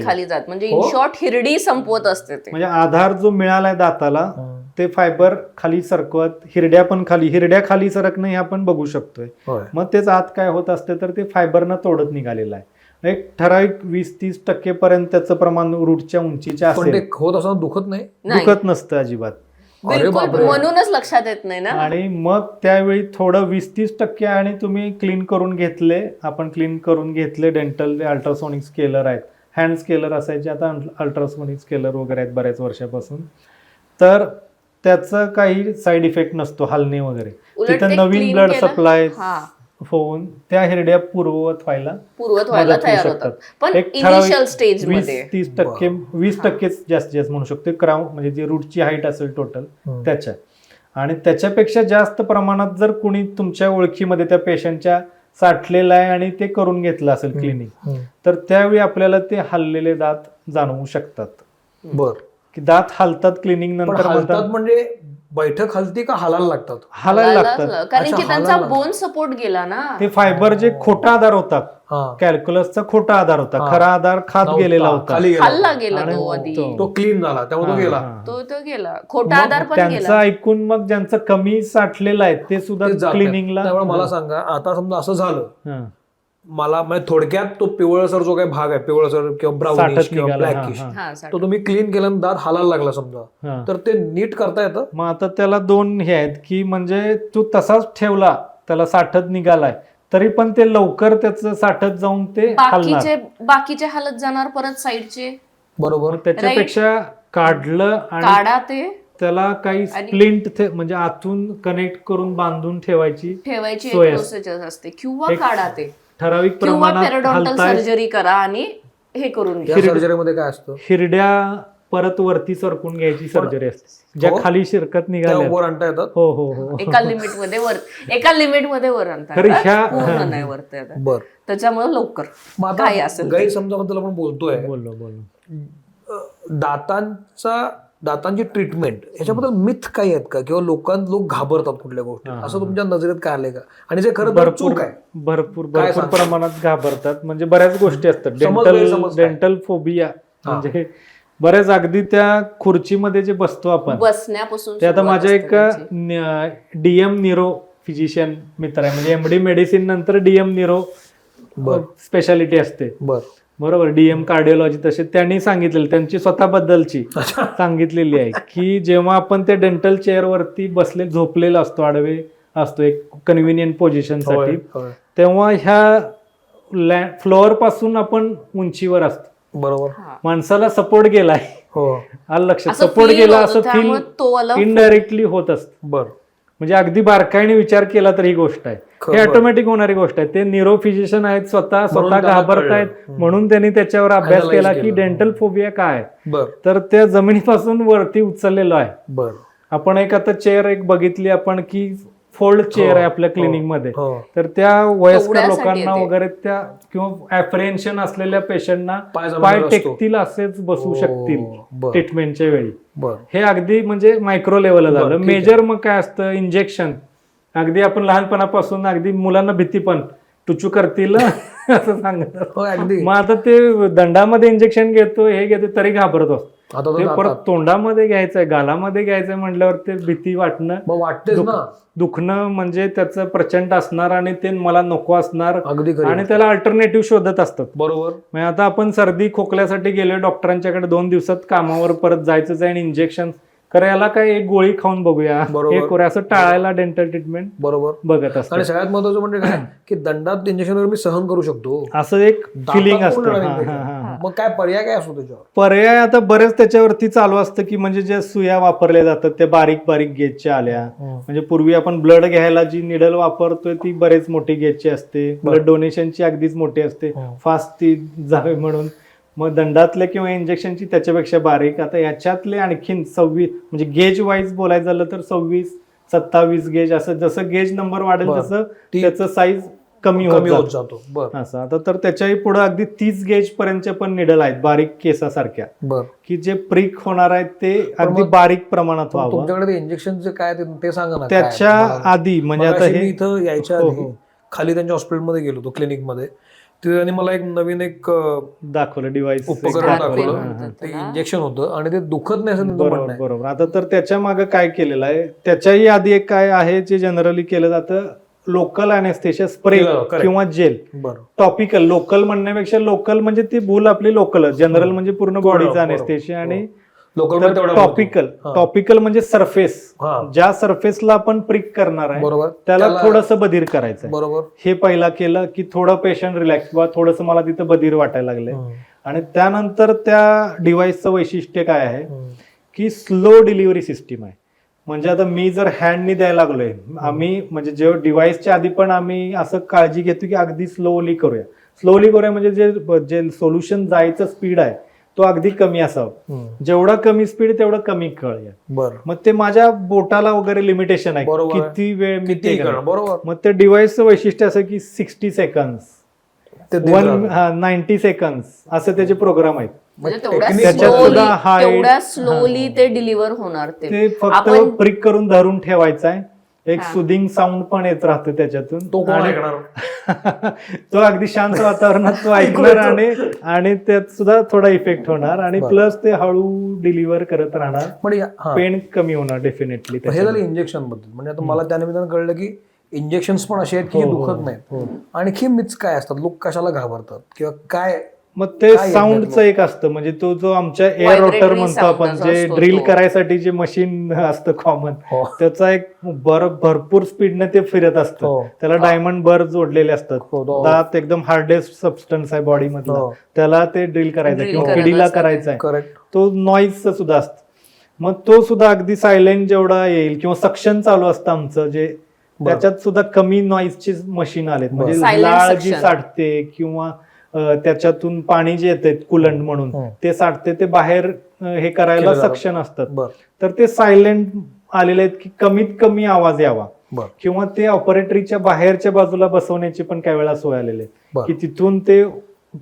खाली जात, म्हणजे इन शॉर्ट हिरडी संपवत असते ते. म्हणजे आधार जो मिळालाय दाताला ते फायबर खाली सरकवत, हिरड्या खाली सरकणं हे आपण बघू शकतोय. मग तेच आत काय होत असते तर ते फायबरनं तोडत निघालेलं आहे. एक ठराविक 20-30% पर्यंत त्याचं प्रमाण रूटच्या उंचीच्या असेल. होत असताना दुखत नाही? दुखत नसतं अजिबात, म्हणूनच लक्षात येत नाही ना. आणि मग त्यावेळी थोडं 20-30% आणि तुम्ही क्लीन करून घेतले, आपण क्लीन करून घेतले, डेंटल अल्ट्रासोनिक स्केलर आहेत, हँड स्केलर असायचे, आता अल्ट्रासोनिक स्केलर वगैरे आहेत बऱ्याच वर्षापासून, तर त्याचं काही साईड इफेक्ट नसतो, हलणे वगैरे. तिथं नवीन ब्लड सप्लाय होऊन त्या हिरड्या पूर्ववत व्हायला तयार होतात. पण इनिशियल स्टेज मध्ये 20-30%, 20% जास्तीत जास्त म्हणू शकतो क्राउन, म्हणजे जी रूटची हाईट असेल टोटल त्याच्या. आणि त्याच्यापेक्षा जास्त प्रमाणात जर कुणी तुमच्या ओळखीमध्ये त्या पेशंटच्या साठलेला आहे आणि ते करून घेतलं असेल क्लिनिक, तर त्यावेळी आपल्याला ते हललेले दात जाणवू शकतात. की दात हालतात क्लिनिंग नंतर. म्हणजे बैठक हलती का हालायला लागतात? हालायला लागतात, कारण की त्यांचा बोन सपोर्ट गेला ना. ते फायबर जे खोटा आधार होता, कॅल्क्युलसचा खोटा आधार होता, खरा आधार खात गेलेला होता, खाल्ला गेला तो आधी, तो क्लीन झाला त्यामुळे तो गेला, तो गेला, खोटा आधार पण गेला. त्यांचं ऐकून मग ज्यांचं कमी साठलेलं आहे ते सुद्धा क्लिनिंगला. त्यामुळे मला सांगा, आता समजा असं झालं, मला म्हणजे थोडक्यात तो पिवळसर जो काही भाग आहे, पिवळसर किंवा ब्राउनिश किंवा ब्लॅकिश, तो तुम्ही क्लीन केल्यानंतर दात हालायला लागला समजा, तर ते नीट करता येतं? मग आता त्याला दोन हे आहेत की म्हणजे तू तसाच ठेवला, त्याला साठत निघालाय तरी पण ते लवकर त्याचं साठत जाऊन ते बाकीचे हालत जाणार परत साईडचे. बरोबर. त्याच्यापेक्षा काढलं काढा ते, त्याला काही स्प्लिंट म्हणजे आतून कनेक्ट करून बांधून ठेवायची प्रोसिजर असते, किंवा काढा ते ठराविक प्रमाणात सर्जरी करा आणि हे करून घ्या. सर्जरीमध्ये काय असतं? हिरड्या परत वरती सरकून घ्यायची सर्जरी असते, ज्या हो? खाली शिरकत त्या निघाल्या. वर आणता येतात. हो हो हो. एका लिमिट मध्ये वर आणतात, तर ह्या- पूर्ण नाही वरती येतात. बर त्याच्यामुळे लवकर मग काय आता असेल ते. गैरसमजाबद्दल आपण बोलतोय. बोललो. दातांची ट्रीटमेंट याच्याबद्दल मिथ काही आहेत का, किंवा लोक घाबरतात कुठल्या गोष्टी, असं तुमच्या नजरेत काय आलंय का, आणि जे खरं तर चूक आहे? भरपूर काय भरपूर सांगता? प्रमाणात घाबरतात. म्हणजे बऱ्याच गोष्टी असतात. समज गैरसमज काय? डेंटल फोबिया म्हणजे बऱ्याच, अगदी त्या खुर्चीमध्ये जे बसतो आपण, बसण्यापासून ते आता सुरुवात माझ्या असते एक त्याची. डीएम निरो फिजिशियन मित्र आहे, म्हणजे एमडी मेडिसिन नंतर डीएम निरो स्पेशालिटी असते, बर बरोबर, डीएम कार्डिओलॉजी. तसे त्यांनी सांगितलेलं, त्यांची स्वतःबद्दलची सांगितलेली आहे की जेव्हा आपण त्या डेंटल चेअर वरती बसले झोपलेला असतो, आडवे असतो एक कन्व्हिनियंट पोझिशन साठी, तेव्हा ह्या फ्लोअर पासून आपण उंचीवर असतो. बरोबर. हा. माणसाला सपोर्ट गेलाय, हो आलं लक्षात, असं सपोर्ट feel गेला होतं, असं त्यामुळे तो फील अलग इनडायरेक्टली होत असतं. बर म्हणजे अगदी बारकाईने विचार केला तर ही गोष्ट आहे, खरं. हे ऑटोमॅटिक होणारी गोष्ट आहे. ते न्यूरो फिजिशियन आहेत, स्वतः त्यांना घाबरतायत, कळलं. म्हणून त्यांनी त्याच्यावर अभ्यास Analyze केला की केलं. डेंटल फोबिया काय आहे. बर तर त्या जमिनीपासून वरती उचललेलं आहे. बर आपण एक आता चेअर एक बघितली आपण की फोल्ड चेअर आहे आपल्या क्लिनिक मध्ये, हो तर त्या वयस्कर तेवढ्यासाठी लोकांना येते. वगैरे त्या किंवा ऍप्रिहेन्शन असलेल्या पेशंटना पाय पाय जमिनीवर असतो. टेकतील असेच बसू हो, शकतील बर. ट्रीटमेंटच्या वेळी. बर हे अगदी म्हणजे मायक्रो लेवलला बरं, झालं. ठीक आहे. मेजर मग काय असतं, इंजेक्शन. अगदी आपण लहानपणापासून अगदी मुलांना भीती पण टुचू करतील असं सांगत हो अगदी. मग आता ते दंडामध्ये इंजेक्शन घेतो, हे घेतो, तरी घाबरत असतो. आता तर ते परत दातात. तोंडामध्ये घ्यायचंय, गालामध्ये घ्यायचंय म्हटल्यावर ते भीती वाटणं, मग वाटतेच ना. दुखणं म्हणजे त्याचं प्रचंड असणार आणि ते मला नको असणार, अगदी खरी आणि गोष्ट. त्याला अल्टरनेटिव्ह शोधत असतात. बरोबर. म्हणजे आता आपण सर्दी खोकल्यासाठी गेलोय डॉक्टरांच्याकडे, 2 दिवसात कामावर परत जायचंच आहे आणि इंजेक्शन, खरं याला काय एक गोळी खाऊन बघूया, बरोबर. हे करूया, असं टाळायला डेंटल ट्रीटमेंट बरोबर. बघत असतात. आणि सगळ्यात महत्वाचं म्हणजे काय की दंडात इंजेक्शन वगैरे मी सहन करू शकतो, असं एक फिलिंग दातात असतं. कोण हा, लढाई हा, नाही. हा. मग काय पर्याय काय असतो त्याच्यावर? पर्याय आता बरेच त्याच्यावरती चालू असतं की म्हणजे ज्या सुया वापरल्या जातात त्या बारीक बारीक गेजच्या आल्या. म्हणजे पूर्वी आपण ब्लड घ्यायला जी निडल वापरतोय ती बरेच मोठी गेजची असते, ब्लड डोनेशनची अगदीच मोठी असते, फास्ट ती जावे म्हणून. मग दंडातले किंवा इंजेक्शनची त्याच्यापेक्षा बारीक. आता याच्यातले आणखीन 26 म्हणजे गेज वाईज बोलायचं झालं तर 26, 27 गेज, असं जसं गेज नंबर वाढेल बरं. तसं त्याचं साईज कमी कमी होत होत जातो. जातो. बर असं आता तर त्याच्याही पुढे अगदी 30 गेज पर्यंतच्या पण निडल आहेत बारीक केसासारख्या, बर. की जे प्रिक होणार आहेत ते अगदी मग बारीक प्रमाणात व्हावं. तुमच्याकडे ते इंजेक्शनचे काय ते सांगा ना. त्याच्या आधी म्हणजे आता मी हे इथं यायच्या हो, आधी हो. खाली त्यांच्या हॉस्पिटलमध्ये गेलो होतो, क्लिनिकमध्ये. तिथे त्यांनी मला एक नवीन दाखवलं डिव्हाइस, उपकरण हात दाखवलं. म्हणतात ते त्याला. इंजेक्शन होतं आणि ते दुखत नाही असं त्यांचं म्हणणं बरोबर आहे. बरोबर. आता तर त्याच्या मागे काय केलेलं आहे, त्याच्याही आधी एक काय आहे जे जनरली केलं जातं, लोकल अनेस्थेशिया स्प्रे correct. किंवा जेल. बरं. टॉपिकल, लोकल म्हणण्यापेक्षा लोकल म्हणजे ती भूल आपली लोकल, जनरल म्हणजे पूर्ण बॉडीचा बरोबर. अनेस्थेशिया, आणि लोकल टॉपिकल. टॉपिकल म्हणजे सरफेस, हा. ज्या सरफेसला आपण प्रिक करणार आहे बरोबर. त्याला थोडंसं बधीर करायचं. बरोबर. हे पहिला केलं की थोडं पेशंट रिलॅक्स, किंवा थोडंसं मला तिथं बधीर वाटायला लागलंय. आणि त्यानंतर त्या डिव्हाइसचं वैशिष्ट्य काय आहे की स्लो डिलिव्हरी सिस्टीम आहे. म्हणजे आता मी जर हँडनी द्यायला लागलोय, आम्ही म्हणजे जेव्हा डिव्हाइसच्या आधी पण आम्ही असं काळजी घेतो की अगदी स्लोली करूया म्हणजे जे सोल्युशन जायचं स्पीड आहे तो अगदी कमी असावा. जेवढा कमी स्पीड तेवढं कमी कळूया. बरं. मग ते माझ्या बोटाला वगैरे लिमिटेशन आहे, बरोबर आहे. किती वेळ मी किती ते करणार. बरोबर. मग ते डिव्हाइसचं वैशिष्ट्य असं की 60 सेकंद, ते देत राहतं. 90 सेकंद असं त्याचे प्रोग्राम आहेत. म्हणजे त्याच्यात सुद्धा हा तेवढ्या स्लोली ते डिलिव्हर होणार ते फक्त प्रिक करून धरून ठेवायचं आहे. एक सुदिंग साऊंड पण येत राहतं त्याच्यातून. तो कोण आणि ऐकणार? तो अगदी शांत वातावरणात तो ऐकणार आणि त्यात सुद्धा थोडा इफेक्ट होणार, आणि प्लस ते हळू डिलिव्हर करत राहणार, पण पेन कमी होणार डेफिनेटली. हे झालं इंजेक्शन बद्दल. म्हणजे आता मला त्या निमित्तानं कळलं की इंजेक्शन पण असे आहेत की दुखत नाहीत. आणखी मिथ्स काय असतात, लोक कशाला घाबरतात किंवा काय? मग ते साऊंडचं एक असतं, म्हणजे तो जो आमच्या एअर रोटर म्हणतो आपण, जे ड्रिल करायसाठी जे मशीन असतं कॉमन, त्याचा एक भरपूर स्पीडने ते फिरत असतं. त्याला डायमंड बर जोडलेले असतात, दात एकदम हार्डेस्ट सबस्टन्स आहे बॉडी मधला, त्याला ते ड्रिल करायचं किंवा किडीला करायचं आहे. करेक्ट. तो नॉईजचं सुद्धा असतं. मग तो सुद्धा अगदी सायलेंट जेवढा येईल, किंवा सक्शन चालू असतं आमचं जे, त्याच्यात सुद्धा कमी नॉईजची मशीन आलेत. म्हणजे लाळ जी साठते किंवा त्याच्यातून पाणी जे येते कुलंट म्हणून ते साठते, ते बाहेर हे करायला केलं जातं. सक्षम असतात. बर तर ते सायलेंट आलेले आहेत की कमीत कमी आवाज यावा, बर किंवा ते ऑपरेटरीच्या बाहेरच्या बाजूला बसवण्याची पण काही वेळा सोय आलेली आहे बर. की तिथून ते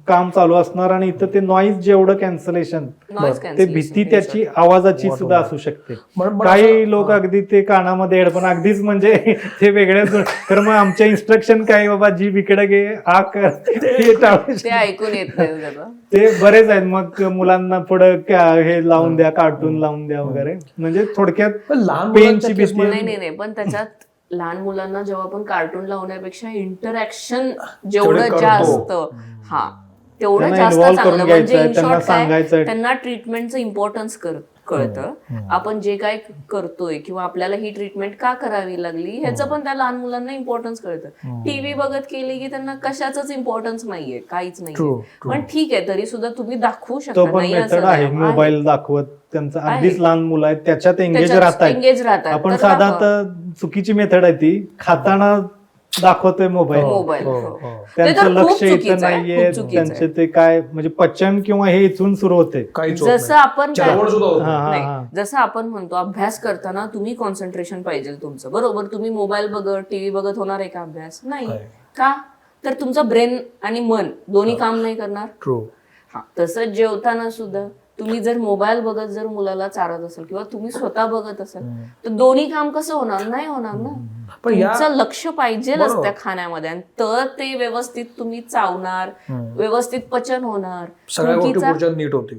काम चालू असणार आणि इथं ते नॉईज जेवढं कॅन्सलेशन, Noise ते cancellation, भीती त्याची आवाजाची सुद्धा असू शकते. पण काही लोक अगदी ते कानामध्ये हेडफोन अगदीच म्हणजे ते वेगळ्याच, तर मग आमच्या इन्स्ट्रक्शन काय बाबा, जी इकडे गे आ कर हे टाळू ते ऐकून येत नाही त्याला. ते बरेच आहेत. मग मुलांना पुढे हे लावून द्या, कार्टून लावून द्या वगैरे, म्हणजे थोडक्यात पण लहान पेनची मुलांच्या भीती. नाही पण त्याच्यात लहान मुलांना जेव्हा आपण कार्टून लावण्यापेक्षा इंटरॅक्शन जेवढं करतो. जास्त हा तेवढं त्यांना जास्त involve चांगलं. करून म्हणजे घ्यायचंय, in त्यांना short काय, सांगायचंय. त्यांना ट्रीटमेंटचं इम्पॉर्टन्स कळतं. आपण जे काय करतोय किंवा आपल्याला ही ट्रीटमेंट का करावी लागली ह्याचं पण त्या लहान मुलांना इम्पॉर्टन्स कळतं. टीव्ही बघत केली की त्यांना कशाचंच इम्पॉर्टन्स नाहीये, काहीच True, नाहीये. true. पण ठीक आहे, तरी सुद्धा तुम्ही दाखवू तो शकता. पण नाही असं मेथड आहे, नाही. मोबाईल दाखवत त्यांचं आहे. अगदीच लहान मुलं आहेत त्याच्यात एंगेज त्याच्यात राहतात. engage राहतात. आपण तर साधा दाखवा. तर चुकीची मेथड आहे ती, खाताना दाखवतोय मोबाईल, मोबाईल हो, हो. हो. ते तर त्यांचं खूप लक्ष इथं चुकीचं आहे, नाहीये, खूप चुकीचं त्यांचे आहे. ते काय म्हणजे पचन किंवा हे इथून सुरू होते. काहीच होत जसं नाही. आपण काय- चळवळ सुद्धा होत हा, नाही. हा, नाही, हा. जसं आपण म्हणतो अभ्यास करताना तुम्ही कॉन्सन्ट्रेशन पाहिजे तुमचं, बरोबर. तुम्ही मोबाईल बघत टीव्ही बघत होणार आहे का अभ्यास? नाही. नाही. का? तर तुमचं ब्रेन आणि मन दोन्ही काम नाही करणार. ट्रू. हा, तसंच जेवताना सुद्धा तुम्ही जर मोबाईल बघत जर मुलाला चारत असाल किंवा तुम्ही स्वतः बघत असाल तर दोन्ही काम कसं होणार? नाही होणार ना. पण या तुमचं लक्ष पाहिजेलच बरोबर. त्या खाण्यामध्ये, आणि तर ते व्यवस्थित तुम्ही चावणार, व्यवस्थित पचन होणार. सगळ्या गोष्टी थुंकीचा- पुढच्या नीट होतील.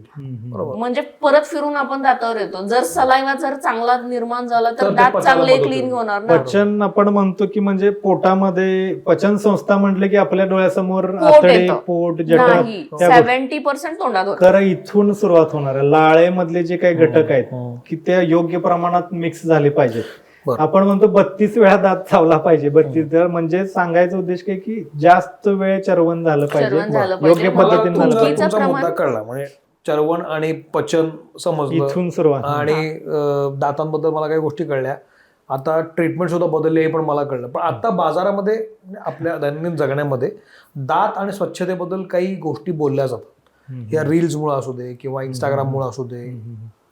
बरोबर. म्हणजे परत फिरून आपण दातावर येतो. जर सलाईवा जर चांगला निर्माण झाला तर तर ते दात पचायला चांगले मदत क्लीन होईल. होणार ना. पचन आपण म्हणतो की म्हणजे पोटामध्ये पचन संस्था म्हटलं की आपल्या डोळ्यासमोर पोट आतडे, येतं. पोट, नाही, जठर, त्या गोष्टी. 70% तोंडात होतं. तर इथून सुरुवात होणार आहे. लाळेमधले जे काही घटक आहेत की त्या योग्य प्रमाणात मिक्स झाले पाहिजेत. बरं. आपण म्हणतो 32 वेळा दात चावला पाहिजे. 32 वेळा म्हणजे सांगायचा उद्देश काय की जास्त वेळ चरवण झालं चरवण झालं पाहिजे, पाहिजे. योग्य मला पद्धतीने झालं तुमचा पाहिजे. तुमचा प्रमाण- मुद्दा कळला. म्हणजे चरवण आणि पचन समजलं इथून सुरुवात. आणि दातांबद्दल मला काही गोष्टी कळल्या. आता ट्रीटमेंट सुद्धा बदलली हे पण मला कळलं. पण आता बाजारामध्ये आपल्या दैनंदिन जगण्यामध्ये दात आणि स्वच्छतेबद्दल काही गोष्टी बोलल्या जातात. या रील्समुळे असू दे किंवा इंस्टाग्राममुळे असू दे,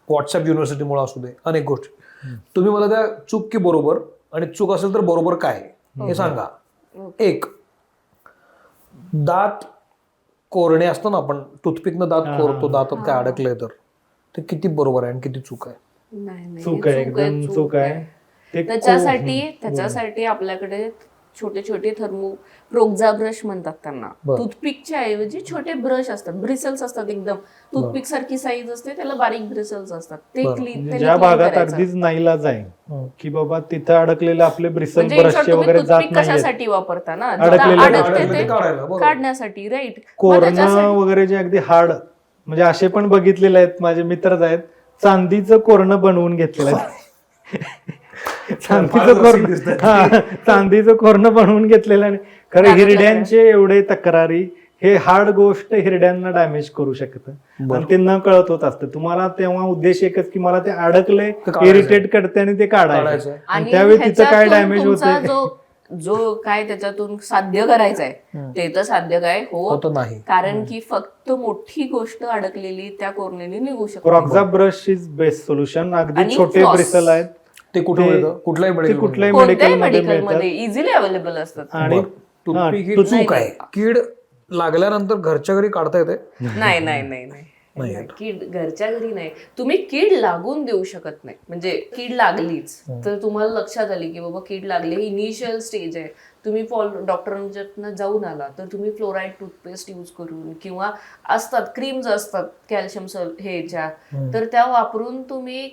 व्हॉट्सअप युनिव्हर्सिटीमुळे असू दे, अनेक गोष्टी. तुम्ही मला त्या चूक की बरोबर, आणि चूक असेल तर बरोबर काय हे सांगा. एक, दात कोरणे असतं ना, आपण टूथपिकनं दात कोरतो, दातात काय अडकलंय तर ते किती बरोबर आहे आणि किती चूक आहे? नाही, चूक आहे, एकदम चूक आहे. ते त्याच्यासाठी आपल्याकडे छोटे छोटे प्रोक्झा ब्रश म्हणतात त्यांना. बरं. टूथपिकच्या ऐवजी छोटे ब्रश असतात, ब्रिसल्स असतात. एकदम टूथपिक सारखी साईज असते, त्याला बारीक ब्रिसल्स असतात. ते बरं. क्लीन, म्हणजे ज्या भागात अगदीच नाईलाज आहे की बाबा तिथं अडकलेले आपले ब्रिसल ब्रशचे वगैरे जात नाही, कशासाठी वापरता ना, अडकलेलं अडकते ते ते काढायला, बरोबर. काढण्यासाठी, राईट. कोरणं वगैरे जे अगदी हार्ड, म्हणजे असे पण बघितलेले आहेत, माझे मित्रच आहेत, चांदीचं कोरणं बनवून घेतलेलं आहे. चांदीचं कोरणं बनवून घेतलेलं आहे. खरं हिरड्यांचे एवढे तक्रारी, हे हार्ड गोष्ट हिरड्यांना डॅमेज करू शकतं आणि ते न कळत होत असतं. तुम्हाला तेव्हा उद्देश एकच की मला ते अडकले, इरिटेट करते आणि ते काढायचं, काढायचं. आणि त्यावेळी तिचं काय डॅमेज होतं. जो काय त्याच्यातून साध्य करायचंय ते तर साध्य काय होत नाही. कारण की फक्त मोठी गोष्ट अडकलेली त्या कोरणेने निघू शकते. प्रॉक्झा ब्रश इज बेस्ट सोल्युशन. अगदी आणि छोटे floss. ब्रिसल आहेत, ते कुठे मिळतं? कुठल्याही ते मेडिकल कुठल्याही कोणत्याही मेडिकल मध्ये मेडिकल मध्ये मिळतात. इझिली अवेलेबल असतात. आणि टूथपिक ही तो चूक आहे. कीड लागल्यानंतर घरच्या घरी काढता येते? नाही नाही नाही नाही, कीड घरच्या घरी नाही. तुम्ही कीड लागून देऊ शकत नाही. म्हणजे कीड लागलीच तर तुम्हाला लक्षात आली की बाबा कीड लागली, ही इनिशियल स्टेज आहे, तुम्ही डॉक्टरांच्या जाऊन आला तर तुम्ही फ्लोराईड टूथपेस्ट यूज करून किंवा असतात क्रीम्स असतात कॅल्शियम ह्याच्या, तर त्या वापरून तुम्ही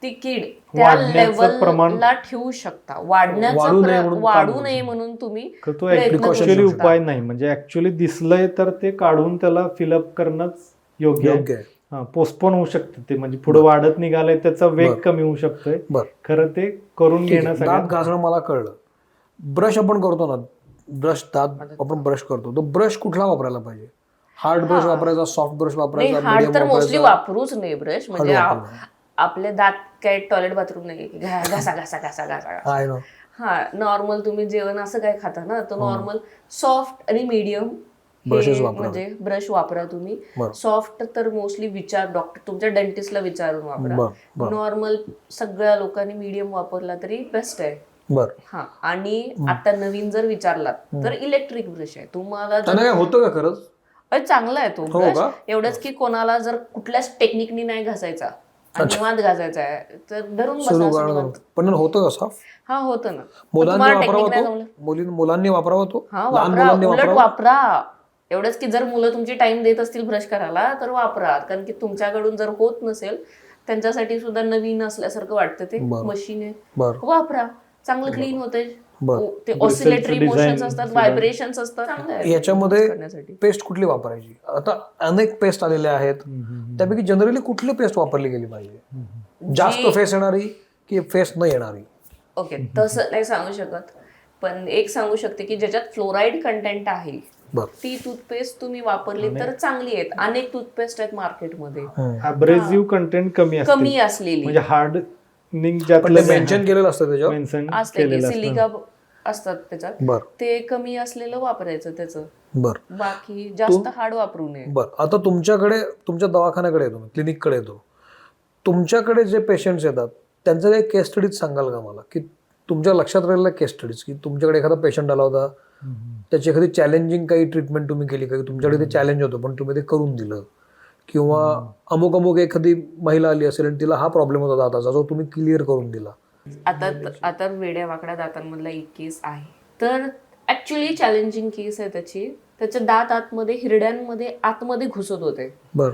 ती कीड त्या वाढण्याचं प्रमाण लेवलला ठेवू शकता. वाढू नये म्हणून तुम्ही तो प्रयत्न करू ऍक्च्युअली शकता. उपाय नाही. म्हणजे ऍक्च्युअली दिसलंय तर ते काढून त्याला फिलअप करणंच योग्य योग्य आहे. आहे. पोस्टपोन होऊ शकतं ते, म्हणजे पुढे वाढत निघालंय, त्याचा वेग बरं. कमी होऊ शकतोय. बरं. खरं ते करून ठीक आहे. घेणं दात सगळ्यात घासणं मला कळलं. ब्रश आपण करतो ना, दात आपण ब्रश करतो, तो ब्रश कुठला वापरायला पाहिजे? हार्ड ब्रश वापरायचा, सॉफ्ट ब्रश वापरायचा, हार्ड medium तर मोस्टली वापरायचा? वापरूच नाही ब्रश. म्हणजे आपले दात काय टॉयलेट बाथरूम नाही, घासा घासा घासा घासा. I know. हा, नॉर्मल तुम्ही जेवण असं काय खाता ना, तर नॉर्मल सॉफ्ट आणि मीडियम Brushes हे वापरावे. म्हणजे ब्रश वापरा तुम्ही. बरं. सॉफ्ट तर मोस्टली डॉक्टर तुमच्या डेंटिस्टला विचारून वापरा. बरं. नॉर्मल सगळ्या लोकांनी मीडियम वापरला तरी बेस्ट आहे. बर हा. आणि आता नवीन जर विचारलात तर इलेक्ट्रिक ब्रश आहे तुम्हाला. त्यांना काय होतं का खरंच? चांगला आहे तो हो ब्रश. का? एवढंच की कोणाला जर कुठल्याच टेक्निकनी नाही घासायचा आणि निवांत घासायचा आहे तर धरून बसा असं निवांत. पण होतं का साफ? हा होतं ना. मुलांनी तुम्हाला वापरावा technique नाही तो? जमलं? मुलांनी वापरावा तो? हा लहान वापरा. मुलांनी उलट वापरावा? वापरा. एवढंच की जर मुलं तुमची टाइम देत असतील ब्रश करायला तर वापरा. कारण की तुमच्याकडून जर होत नसेल त्यांच्यासाठी सुद्धा नवीन असल्यासारखं वाटतं ते मशीन आहे. बरं. वापरा. चांगलं क्लीन होते. बरं. ते ऑसिलेटरी मोशन्स असतात, व्हायब्रेशन्स असतात. चांगलं आहे याच्यामध्ये करण्यासाठी. पेस्ट कुठली वापरायची? आता अनेक पेस्ट आलेल्या आहेत, त्यापैकी जनरली कुठली पेस्ट वापरली गेली पाहिजे? जास्त फेस येणारी की फेस न येणारी? ओके, तसं नाही सांगू शकत, पण एक सांगू शकते की ज्याच्यात फ्लोराईड कंटेंट आहे बर. ती टूथपेस्ट तुम्ही वापरली तर चांगली आहेत. अनेक टूथपेस्ट आहेत मार्केटमध्ये अब्रेसिव्ह कंटेंट कमी असते, कमी असलेली म्हणजे हार्ड निंग पण ज्यातलं ते मेन्शन केलेलं असतं त्याच्यावर. मेन्शन असते की केलेलं सिलिका असतात त्याच्यात. बर ते कमी असलेलं वापरायचं त्याचं. बर बाकी जास्त हार्ड वापरू नये. बर. आता तुमच्याकडे, तुमच्या दवाखान्याकडे येतो, क्लिनिककडे येतो, तुमच्याकडे जे पेशंट्स येतात त्यांचं काही केस स्टडीज सांगाल का मला, की तुमच्या लक्षात राहिलेल्या केस स्टडीज, की तुमच्याकडे एखादा पेशंट आला होता, त्याची एखादी चॅलेंजिंग काही ट्रीटमेंट तुम्ही केली का? तुमच्याकडे ते चॅलेंज होतं पण तुम्ही ते करून दिलं, किंवा अमुक एखादी महिला आली असेल आणि तिला हा प्रॉब्लेम होता दाताचा जो तुम्ही क्लिअर करून दिला? आता वेड्या वाकड्या दातांमधला एक केस आहे, तर ऍक्च्युली चॅलेंजिंग केस आहे त्याची. त्याचे दात आतमध्ये हिरड्यांमध्ये आतमध्ये घुसत होते. बर.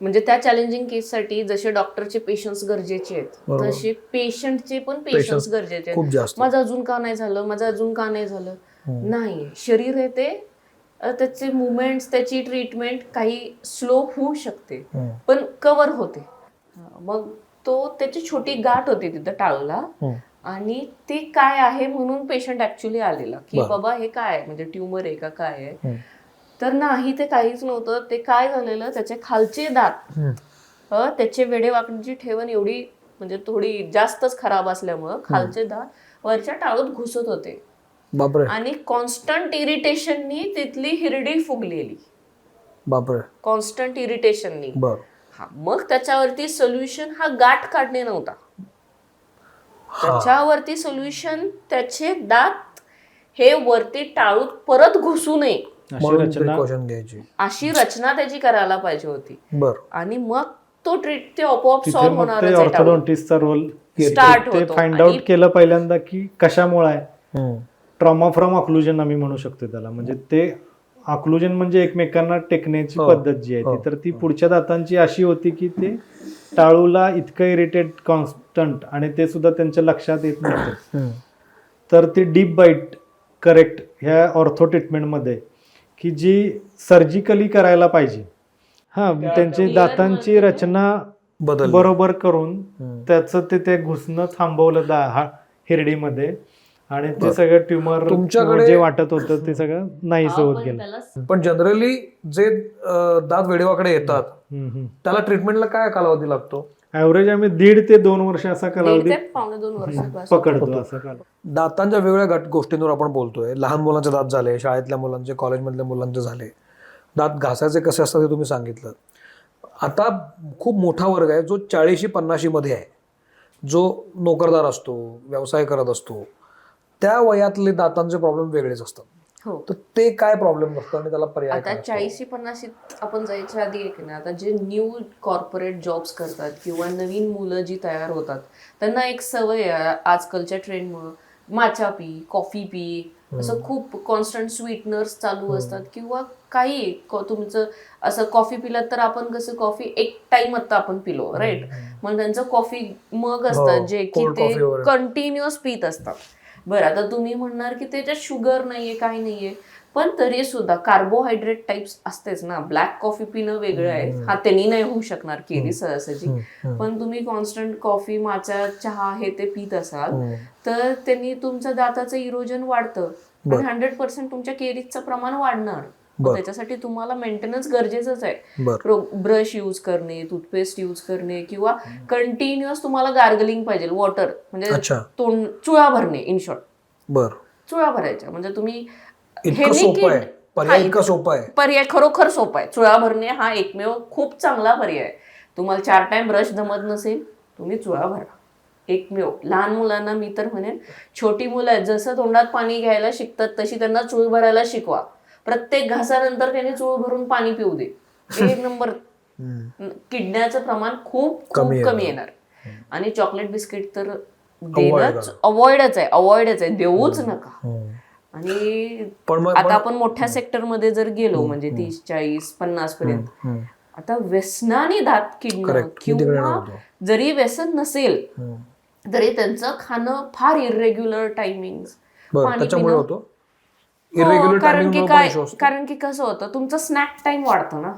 म्हणजे त्या चॅलेंजिंग केससाठी जसे डॉक्टरचे पेशन्स गरजेचे आहेत तसे पेशंटचे पण पेशन्स गरजेचे खूप आहेत. जास्त. माझं अजून का नाही झालं, माझं अजून का नाही झालं. नाही, शरीर आहे ते, त्याचे मुवमेंट्स, त्याची ट्रीटमेंट काही स्लो होऊ शकते पण कव्हर होते. मग त्याची छोटी गाठ होती तिथं टाळूला, आणि ते काय आहे म्हणून पेशंट ऍक्च्युली आलेला की बाबा हे काय म्हणजे ट्युमर आहे का काय आहे. तर नाही, ते काहीच नव्हतं. ते काय झालेलं, त्याचे खालचे दात, त्याचे वेडेवाकडीची ठेवण एवढी म्हणजे थोडी जास्तच खराब असल्यामुळं खालचे दात वरच्या टाळूत घुसत होते. बापरे. आणि कॉन्स्टंट इरिटेशननी तिथली हिरडी फुगलेली. बापरे. कॉन्स्टंट इरिटेशननी. बर. हा, मग त्याच्यावरती सोल्युशन हा गाठ काढणे नव्हता. त्याच्यावरती सोल्युशन त्याचे दात हे वरती टाळूत परत घुसू नये म्हणून प्रिकॉशन घ्यायची, अशी रचना त्याची करायला पाहिजे होती. बर. आणि मग ते आपोआप सॉल्व्ह होणार. ऑर्थोडॉन्टिस्टचा रोल स्टार्ट ते होतो. फाइंड आउट केलं पहिल्यांदा की कशामुळे आहे. ट्रॉमा फ्रॉम ऑक्लुजन आम्ही म्हणू शकतो त्याला. म्हणजे ते ऑक्लुजन म्हणजे एकमेकांना टेकण्याची पद्धत जी आहे ती, तर ती पुढच्या दातांची अशी होती की ते टाळूला इतकं इरिटेट कॉन्स्टंट, आणि ते सुद्धा त्यांच्या लक्षात येत नव्हतं. तर ती डीप बाईट करेक्ट ह्या ऑर्थो ट्रीटमेंटमध्ये की जी सर्जिकली करायला पाहिजे, त्यांची दातांची रचना बरोबर करून त्याचं ते घुसणं थांबवलं हिरडीमध्ये, आणि ते सगळं ट्युमर तुमच्याकडे जे वाटत होतं ते सगळं नाहीसं होत गेलं. पण जनरली जे दात वेडेवाकडे येतात त्याला ट्रीटमेंटला काय कालावधी लागतो? ऍव्हरेज आम्ही 1.5 ते 2 वर्ष असा कालावधी 1.5-2 वर्ष पकडतो. असं कालावधी. दातांच्या वेगवेगळ्या गोष्टींवर आपण बोलतोय. लहान मुलांचे दात झाले, शाळेतल्या मुलांचे, कॉलेजमधल्या मुलांचे झाले. दात घासायचे कसे असतात हे तुम्ही सांगितलं. आता खूप मोठा वर्ग आहे जो 40-50 मध्ये आहे, जो नोकरदार असतो, व्यवसाय करत असतो. त्या वयातले दातांचे प्रॉब्लेम वेगळेच असतात. हो. तर ते काय प्रॉब्लेम असतात आणि त्याला पर्याय आता 40-50 आपण जायच्या आधी एक ना, आता जे न्यू कॉर्पोरेट जॉब्स करतात किंवा नवीन मुलं जी तयार होतात त्यांना एक सवय आहे आजकालच्या ट्रेंडमुळं, माचा पी, कॉफी पी, असं खूप कॉन्स्टंट स्वीटनर्स चालू असतात. किंवा काही तुमचं असं कॉफी पिलात तर आपण कसं कॉफी एक टाइम आता आपण पिलो राईट, मग त्यांचं कॉफी मग असतात जे की ते कंटिन्युअस पित असतात. बरं, आता तुम्ही म्हणणार की त्याच्यात शुगर नाहीये, काही नाहीये, पण तरी सुद्धा कार्बोहायड्रेट टाइप्स असतेच ना. ब्लॅक कॉफी पिणं वेगळं आहे, हा त्यांनी नाही होऊ शकणार केली सहसाची. पण तुम्ही कॉन्स्टंट कॉफी, माचा, चहा हे ते पित असाल तर त्यांनी तुमचं दाताचं इरोजन वाढतं आणि 100% तुमच्या केरीजचं प्रमाण वाढणार. त्याच्यासाठी तुम्हाला मेंटेनन्स गरजेचंच आहे. ब्रश यूज करणे, टूथपेस्ट यूज करणे, किंवा कंटिन्युअस तुम्हाला गार्गलिंग पाहिजे, वॉटर म्हणजे तोंड चुळा भरणे. इन शॉर्ट, बर, चुळा भरायच्या. म्हणजे तुम्ही इतकं सोपं आहे. पर्याय इतका सोपा आहे. पर्याय खरोखर सोपा आहे. चुळा भरणे हा एकमेव खूप चांगला पर्याय आहे. तुम्हाला 4 टाइम ब्रश जमत नसेल, तुम्ही चुळा भरा. एकमेव. लहान मुलांना मी तर म्हणेन, छोटी मुलं आहेत जसं तोंडात पाणी घ्यायला शिकतात तशी त्यांना चूळ भरायला शिकवा. प्रत्येक घासानंतर त्यांनी चूळ भरून पाणी पिऊ दे. 1 नंबर. किडण्याचं प्रमाण खूप कमी कमी येणार. आणि चॉकलेट बिस्किट तर देणंच अवॉइडच आहे, देऊच नका. आणि पण मग आता आपण मोठ्या सेक्टरमध्ये जर गेलो म्हणजे 30, 40, 50 पर्यंत, आता व्यसनाने दात किडणं किंवा जरी व्यसन नसेल तरी त्यांचं खाणं फार इरेग्युलर टायमिंग, त्याच्यामुळे होतो इरेग्युलर टायमिंग. कारण की कसं होतं, तुमचं स्नॅक टाइम वाढतं ना,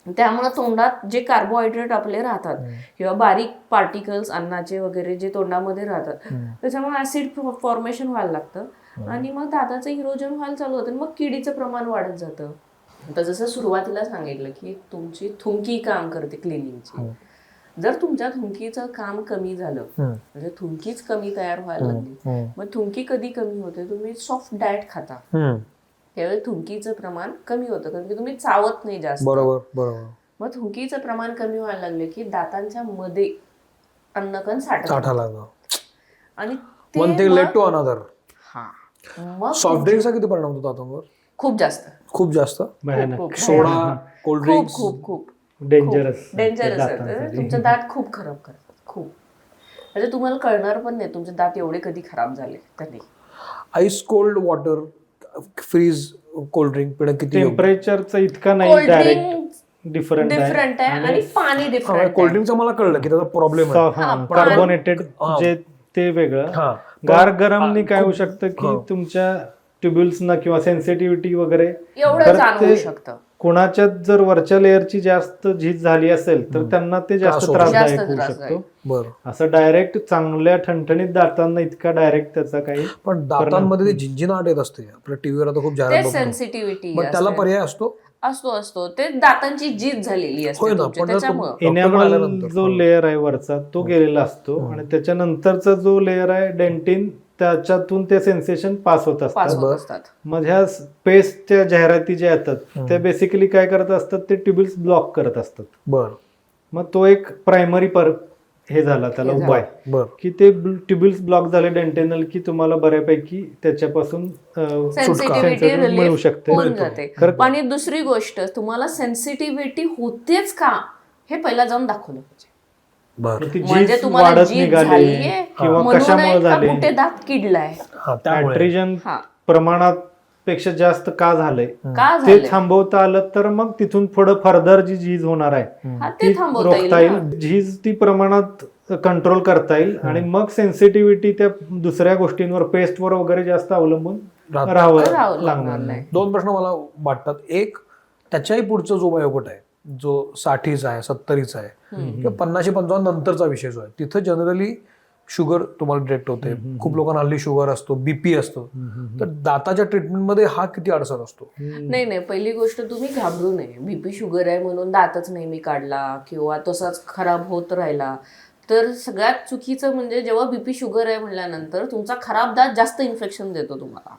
त्यामुळे तोंडात जे कार्बोहायड्रेट आपले राहतात किंवा बारीक पार्टिकल्स अन्नाचे वगैरे जे तोंडामध्ये राहतात, त्याच्यामुळे ऍसिड फॉर्मेशन व्हायला लागतं आणि मग दाताचं इरोजन व्हायला चालू होतं. मग किडीचं प्रमाण वाढत जातं. आता जसं सुरुवातीला सांगितलं की तुमची थुंकी काम करते क्लिनिंगची. जर तुमच्या थुंकीचं काम कमी झालं म्हणजे थुंकीच कमी तयार व्हायला लागली, मग थुंकी कधी कमी होते, तुम्ही सॉफ्ट डाएट खाता त्यावेळी थुंकीचं प्रमाण कमी होतं, कारण की तुम्ही चावत नाही जास्त. बरोबर. मग थुंकीचं प्रमाण कमी व्हायला लागले की दातांच्या मध्ये अन्नकण साठा आणि one thing led to another. मग सॉफ्ट ड्रिंकचा किती परिणाम होतो दातांवर? खूप जास्त सोडा, कोल्ड ड्रिंक्स खूप डेंजरस आहे. तुमचे दात खूप खराब करतात, खूप. म्हणजे तुम्हाला कळणार पण नाही तुमचे दात एवढे कधी खराब झाले त्यांनी. Ice cold water, fridge cold drink पिणं किती? टेम्परेचरचा इतका नाही, डायरेक्ट डिफरंट आहे आणि पाणी डिफरंट. कोल्ड ड्रिंकचा मला कळलं की त्याचा प्रॉब्लेम आहे. कार्बोनेटेड जे ते वेगळं. गार गरमनी काय होऊ शकतं की तुमच्या ट्युब्युल्सना किंवा सेन्सिटिव्हिटी वगैरे एवढं जाणवू शकतं. कोणाच्या जर वरच्या लेअरची जास्त झीज झाली असेल तर त्यांना ते जास्त त्रासदायक होऊ शकतो. असं डायरेक्ट चांगल्या ठणठणीत दातांना इतका डायरेक्ट त्याचा काही. पण दातांमध्ये ते झिंझिनाट येत असते, आपल्या टीव्हीवर आता खूप जाहिरात बघतो. सेन्सिटिव्हिटी मग त्याला पर्याय असतो. ते दातांची झीज झालेली असते त्याच्यामुळे. एनामल जो लेअर आहे वरचा तो गेलेला असतो आणि त्याच्यानंतरचा जो लेअर आहे डेंटिन, त्याच्यातून ते सेन्सेशन पास होत असतात. मग ह्या पेस्टच्या जाहिराती ज्या येतात त्या बेसिकली काय करत असतात, ते ट्युब्युल्स ब्लॉक करत असतात. मग तो एक प्रायमरी हे झाला त्याला उपाय की ते ट्युब्युल्स ब्लॉक झाले डेंटेनल की तुम्हाला बऱ्यापैकी त्याच्यापासून सेन्सिटिव्हिटी मिळू शकते. आणि दुसरी गोष्ट, तुम्हाला सेन्सिटिव्हिटी होतेच का हे पहिला जाऊन दाखवलं पाहिजे. म्हणजे तुम्हाला जीभ झालीये किंवा कशामुळे झाले, कुठे दात किडलाय, ॲट्रिजन प्रमाणात पेक्षा जास्त का झालंय ते थांबवता आलं तर मग तिथून पुढे फर्दर जी झीज होणार आहे ती रोखता येईल. झीज ती प्रमाणात कंट्रोल करता येईल आणि मग सेन्सिटिव्हिटी त्या दुसऱ्या गोष्टींवर, पेस्टवर वगैरे जास्त अवलंबून राहावं लागणार नाही. 2 प्रश्न मला वाटतात. एक, त्याच्याही पुढचा जो वयोगट आहे, जो 60चा आहे, 70चा आहे किंवा 50-55 नंतरचा विषय जो आहे, तिथं जनरली शुगर तुम्हाला डिटेक्ट होते. खूप लोकांना हल्ली शुगर असतो, बीपी असतो. तर दाताच्या ट्रीटमेंटमध्ये हा किती अडचण असतो? नाही, पहिली गोष्ट तुम्ही घाबरू नये. बीपी शुगर आहे म्हणून दातच नेहमी काढला किंवा तसाच खराब होत राहिला तर सगळ्यात चुकीचं म्हणजे, जेव्हा बीपी शुगर आहे म्हणल्यानंतर तुमचा खराब दात जास्त इन्फेक्शन देतो तुम्हाला.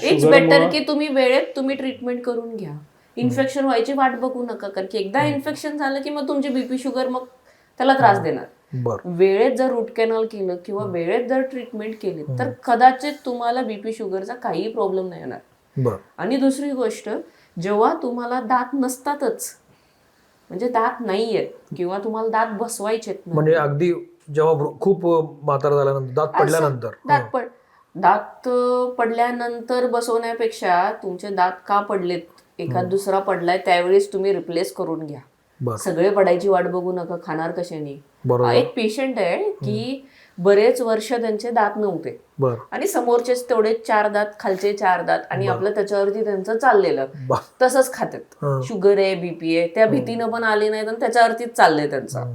इट्स बेटर की तुम्ही वेळेत तुम्ही ट्रीटमेंट करून घ्या. इन्फेक्शन व्हायची वाट बघू नका, कारण की एकदा इन्फेक्शन झालं की मग तुमची बीपी शुगर मग त्याला त्रास देणार. वेळेत जर रूट कॅनल केलं किंवा वेळेत जर ट्रीटमेंट केली तर कदाचित तुम्हाला बीपी शुगरचा काही प्रॉब्लेम नाही येणार. आणि दुसरी गोष्ट, जेव्हा तुम्हाला दात नसतातच, म्हणजे दात नाहीयेत किंवा तुम्हाला दात बसवायचे, म्हणजे अगदी जेव्हा खूप म्हातारा झाल्यानंतर, दात पडल्यानंतर बसवण्यापेक्षा तुमचे दात का पडलेत, एखाद दुसरा पडलाय त्यावेळेस तुम्ही रिप्लेस करून घ्या. सगळे पडायची वाट बघू नका. खाणार कशाने? एक पेशंट आहे की बरेच वर्ष त्यांचे दात नव्हते आणि समोरचेच तेवढे 4 दात, खालचे 4 दात, आणि आपलं त्याच्यावरती त्यांचं चाललेलं तसंच खातात. शुगर आहे, बीपी आहे, त्या भीतीनं पण आले नाहीत आणि त्याच्यावरतीच चाललंय त्यांचं.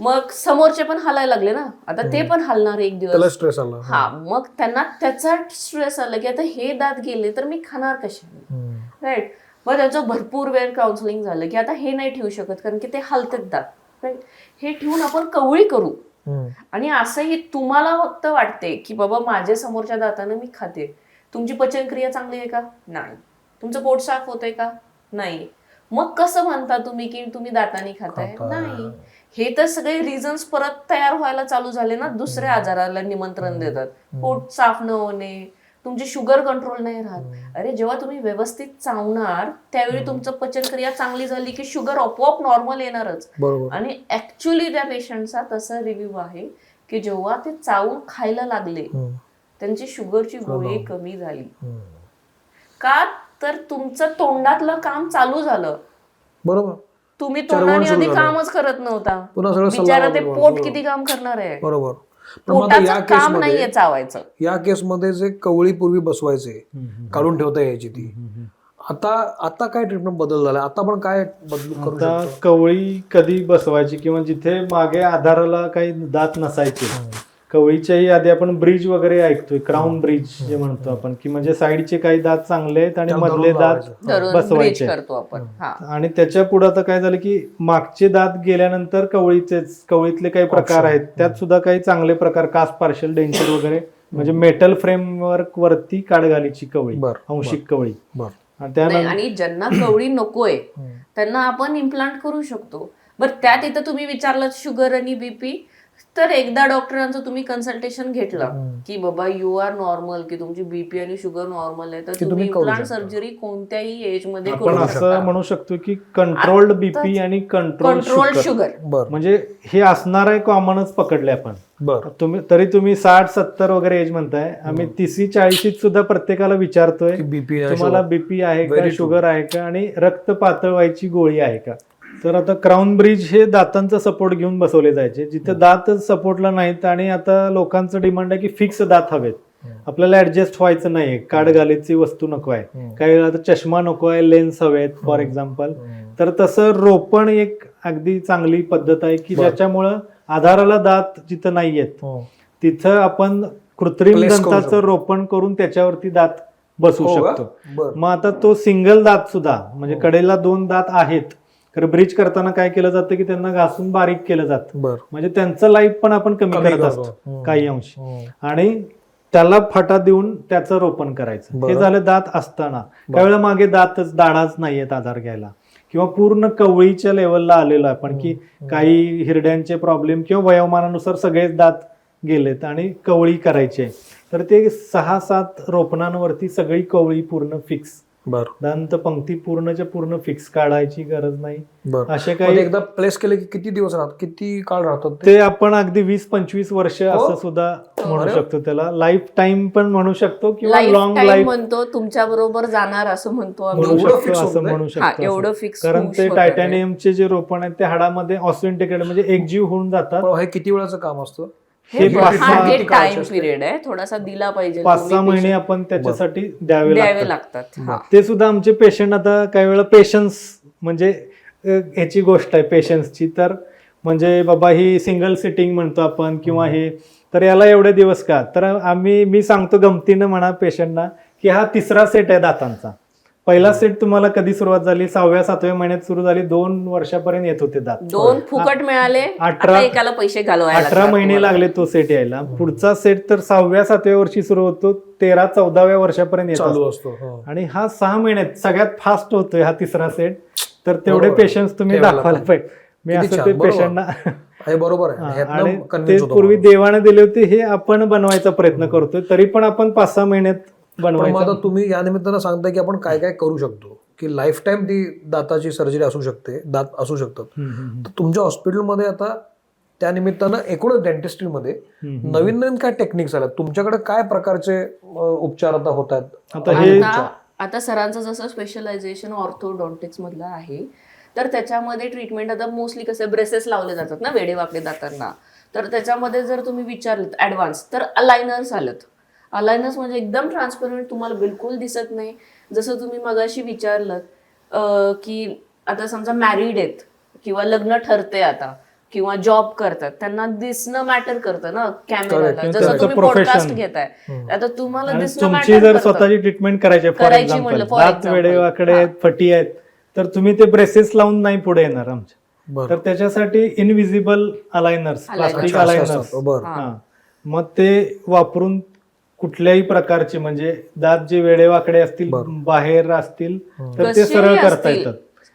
मग समोरचे पण हालायला लागले ना, आता ते पण हालणार एक दिवस. स्ट्रेस आला. मग त्यांना त्याचा स्ट्रेस आला की आता हे दात गेले तर मी खाणार कशाने, राईट. मग त्याचं भरपूर वेळ काउन्सिलिंग झालं की आता हे नाही ठेवू शकत कारण की ते हलतात दात, राईट. हे ठेवून आपण कवळी करू. आणि असंही तुम्हाला फक्त वाटते की बाबा माझ्या समोरच्या दातानं मी खाते, तुमची पचनक्रिया चांगली आहे का? नाही. तुमचं पोट साफ होतंय का? नाही. मग कसं म्हणता तुम्ही की तुम्ही दाताने खाताय? नाही. हे तर सगळे रिझन्स परत तयार व्हायला चालू झाले ना, दुसऱ्या आजाराला निमंत्रण देतात. पोट साफ न होणे, तुमची शुगर कंट्रोल नाही राहत. अरे जेव्हा तुम्ही व्यवस्थित चावणार त्यावेळी तुमचं पचनक्रिया चांगली झाली की शुगर आपोआप नॉर्मल येणारच. बरोबर. आणि ऍक्च्युली त्या पेशंटचा तसा रिव्ह्यू आहे की जेव्हा ते चावून खायला लागले त्यांची शुगरची गोळी कमी झाली. का तर तुमचं तोंडातलं काम चालू झालं. बरोबर. तुम्ही तोंडाने आधी कामच करत नव्हता. पुन्हा सगळं बिचारा ते सल्ला पोट किती काम करणार आहे. बरोबर. पण मग आता या पोटाचं काम नाहीये केसमध्ये चावायचं. या केसमध्ये जे कवळी पूर्वी बसवायचे काढून ठेवता यायची ती, आता काय ट्रीटमेंट बदल झाला? आता आपण काय बदलू करू आता शकतो? कवळी कधी बसवायची किंवा जिथे मागे आधाराला काही दात नसायचे, कवळीच्याही आधी आपण ब्रिज वगैरे ऐकतोय, क्राऊन ब्रिज जे म्हणतो आपण, की म्हणजे साईडचे काही दात चांगले आहेत आणि त्याला मधले धरून दात लावायचं. धरून ब्रिज बसवायचे. करतो आपण. हा. आणि त्याच्या पुढे आता काय झालं की मागचे दात गेल्यानंतर कवळीतले काही प्रकार आहेत, त्यात सुद्धा काही चांगले प्रकार, कास्ट पार्शल डेंचर वगैरे, म्हणजे मेटल फ्रेमवर्क वरती काडघालीची कवळी, बरं, अंशिक कवळी. बरं. आणि नाही, त्यानंतर आणि ज्यांना कवळी नकोय त्यांना आपण इम्प्लांट करू शकतो. बरं त्यात इथं तुम्ही विचारलं शुगर आणि बीपी, तर एकदा डॉक्टरांचं तुम्ही कन्सल्टेशन घेतलं की बाबा यू आर नॉर्मल, की तुमची बीपी आणि शुगर नॉर्मल आहे, तर तुम्ही करू इम्प्लांट शकता. सर्जरी कोणत्याही एज मध्ये आपण करू असं शकता. म्हणू शकतो की कंट्रोल्ड बीपी आणि कंट्रोल कंट्रोल शुगर. बरं, म्हणजे हे असणार आहे कॉमनच पकडले आपण. बरं. तुम्ही 60-70 वगैरे एज म्हणताय, आम्ही 30-40 सुद्धा प्रत्येकाला विचारतोय की BP तुम्हाला बीपी आहे का, Very true. शुगर आहे का आणि रक्त पातळ व्हायची गोळी आहे का. तर आता क्राऊन ब्रिज हे दातांचा सपोर्ट घेऊन बसवले जायचे, जिथे दातच सपोर्टला नाहीत. आणि आता लोकांचं डिमांड आहे की फिक्स दात हवेत, आपल्याला ऍडजस्ट व्हायचं नाही, काडघालीची वस्तू नको आहे, काही वेळा तर चष्मा नको आहे, लेन्स हवेत फॉर एक्झाम्पल. तर तसं रोपण एक अगदी चांगली पद्धत आहे की ज्याच्यामुळं आधाराला दात जिथं नाहीयेत तिथं आपण कृत्रिम Place करू दंताचं शकतो. रोपण करून त्याच्यावरती दात बसवू हो का? शकतो. बरं. मग आता तो सिंगल दात सुद्धा, म्हणजे कडेला 2 दात आहेत, तर ब्रिज करताना काय केलं जातं की त्यांना घासून बारीक केलं जातं, बरं. म्हणजे त्यांचं लाईफ पण आपण कमी कमी करत करतो. असतो काही अंश, आणि त्याला फाटा देऊन त्याचं रोपण करायचं. बरं. हे झालं दात असताना. त्यावेळेला मागे दाढाच नाहीयेत आधार घ्यायला, किंवा पूर्ण कवळीच्या लेवलला आलेलो आपण की काही हिरड्यांचे प्रॉब्लेम किंवा वयोमानानुसार सगळेच दात गेलेत आणि कवळी करायची आहे, तर ते 6-7 रोपणांवरती सगळी कवळी पूर्ण फिक्स, बरं, दंत पंक्ती पूर्णच्या पूर्ण फिक्स, काढायची गरज नाही. बरं. असे मग काही एकदा प्लेस केले की किती दिवस राहतात, किती काळ राहतात ते? ते आपण अगदी 20-25 वर्ष असं सुद्धा म्हणू अरे. शकतो, त्याला लाईफ टाइम पण म्हणू शकतो किंवा लाईफ लॉंग टाइम लाईफ म्हणतो, तुमच्या बरोबर जाणार असं म्हणतो आम्ही. म्हणू एवढं शकतो, fix असं होतं म्हणू हा, शकतो एवढं असं. फिक्स कारण ते टायटॅनियमचे जे रोपण आहेत ते हाडामध्ये ऑस्टिंटिकेटेड म्हणजे एकजीव होऊन जातात. पण हे किती वेळाचं काम असतं? हे हे 5-6 टाइम पिरियड आहे, थोडासा दिला पाहिजे. 5-6 महिने आपण त्याच्यासाठी द्यावे द्यावे लागतात. लागतात. हा. ते सुद्धा आमचे पेशंट, आता काही वेळा पेशन्स म्हणजे ह्याची गोष्ट आहे पेशन्सची, तर म्हणजे बाबा ही सिंगल सिटिंग म्हणतो आपण किंवा हे, तर याला एवढे दिवस का, तर मी सांगतो गमतीनं म्हणा पेशंटना की हा 3रा सेट आहे दातांचा. पहिला सेट तुम्हाला कधी सुरुवात झाली, 6व्या-7व्या महिन्यात सुरू झाली, 2 वर्षापर्यंत येत होते दात. 2 फुकट मिळाले, 18 आता एकाला पैसे घालवायला 18 लागतात महिने तुम्हाला. लागले तो सेट यायला. पुढचा सेट तर 6व्या-7व्या वर्षी सुरू होतो, 13-14व्या वर्षापर्यंत येत चालू असतो. असतो. हो. आणि हा 6 महिन्यात सगळ्यात फास्ट होतोय हा 3रा सेट. तर तेवढे बरोबर. पेशन्स तुम्ही ठेवायला दाखवायला पाहिजे. मी किती असं छान, ते बरोबर. पेशंटना हे बरोबर आहे. ह्यातनं आणि convince ते होतो पूर्वी माणूस. देवाने दिले होते हे आपण बनवायचा प्रयत्न करतोय, तरी पण आपण 5-6 महिन्यात पण मग बनवायचा. आता तुम्ही या निमित्तानं सांगताय की आपण काय काय करू शकतो, की लाईफ टाईम ती दाताची सर्जरी असू शकते, दात असू शकतात. तर तुमच्या हॉस्पिटलमध्ये आता त्या निमित्तानं एकूणच डेंटिस्ट्रीमध्ये नवीन नवीन काय टेक्निक्स आल्या, तुमच्याकडे काय प्रकारचे उपचार आता होत आहेत? आता हे आता सरांचं जसं स्पेशलायझेशन ऑर्थोडॉन्टिक्स मधलं आहे, तर त्याच्यामध्ये ट्रीटमेंट आता मोस्टली कसे ब्रेसेस लावले जातात ना वेडे वाकडे दातांना, तर त्याच्यामध्ये जर तुम्ही विचारलं ऍडव्हान्स, तर अलायनर्स आलेत. अलायनर्स म्हणजे एकदम ट्रान्सपरंट, तुम्हाला बिलकुल दिसत नाही. जसं तुम्ही मगाशी विचारलं की आता समजा मॅरिड आहेत किंवा लग्न ठरते आता किंवा जॉब करतात, त्यांना दिसणं मॅटर करतं ना कॅमेराला. जसं त्यांचं तुम्ही profession. पॉडकास्ट घेताय, आता तुम्हाला आणि दिसणं तुमची मॅटर जर करतं. स्वतःची ट्रीटमेंट करायची फॉर करायची एक्झाम्पल, म्हणलं, for दात example. वेडे वाकडे आहेत, फटी आहेत, तर तुम्ही ते ब्रेसेस लावून नाही पुढे येणार आमच्या. बरं. तर त्याच्यासाठी इनविजिबल अलायनर्स, प्लास्टिक अच्छा, असं अलायनर्स, असतं. बरं. मग ते वापरून कुठल्याही प्रकारचे म्हणजे दात जे वेडेवाकडे असतील बरं. बाहेर असतील तर ते कसेही सरळ करता असतील. येतात.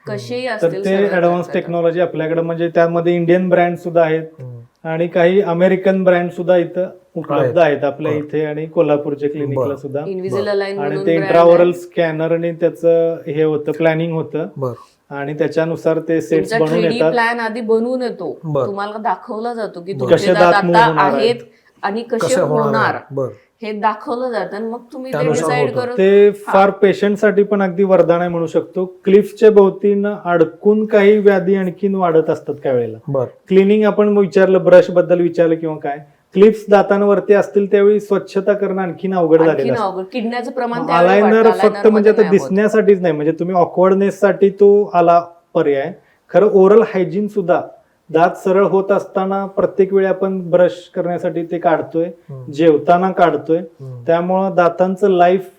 कसेही तर असतील ते सर्व ऍडव्हान्स करता येतात. टेक्नॉलॉजी आपल्याकडे म्हणजे त्यामध्ये इंडियन ब्रँड सुद्धा आहेत आणि काही अमेरिकन ब्रँड सुद्धा इथं उपलब्ध आहेत आपल्या बरं. इथे आणि कोल्हापूरच्या क्लिनिकला बरं. सुद्धा. इन्व्हिजिलाईन आणि म्हणून ते brand इंट्रावरल आहे. स्कॅनर आणि त्याचं हे होतं प्लॅनिंग होतं बरं आणि त्याच्यानुसार ते सेट्स तुमचा बनवून 3D येतात. प्लॅन आधी बनवून येतो. बरं. तुम्हाला दाखवला जातो की बरं. तुमचे कसे दात दात move आता होणार आहेत. आहेत आणि कसे कसं होणार आहे? बरं हे दाखवलं जातं आणि मग तुम्ही ते त्यानुसार डिसाईड होतं. करत ते फार पेशंटसाठी पण अगदी वरदान आहे म्हणू शकतो. क्लिफ्सच्या भोवतीनं अडकून काही व्याधी आणखीन वाढत असतात काही वेळेला. बरं क्लिनिंग आपण विचारलं, ब्रश बद्दल विचारलं किंवा काय, क्लिप्स दातांवरती असतील त्यावेळी स्वच्छता करणं आणखीन अवघड झालेलं आणखीन असतं. अवघड किडण्याचं प्रमाण त्यावेळी अलायनर वाढतं. फक्त Aligner म्हणजे मध्ये आता नाही होत. दिसण्यासाठीच नाही, म्हणजे तुम्ही ऑकवर्डनेस साठी तो आला पर्याय. खरं ओरल हायजीन सुद्धा दात सरळ होत असताना प्रत्येक वेळी आपण ब्रश करण्यासाठी ते काढतोय, जेवताना काढतोय. त्यामुळं दातांचं लाईफ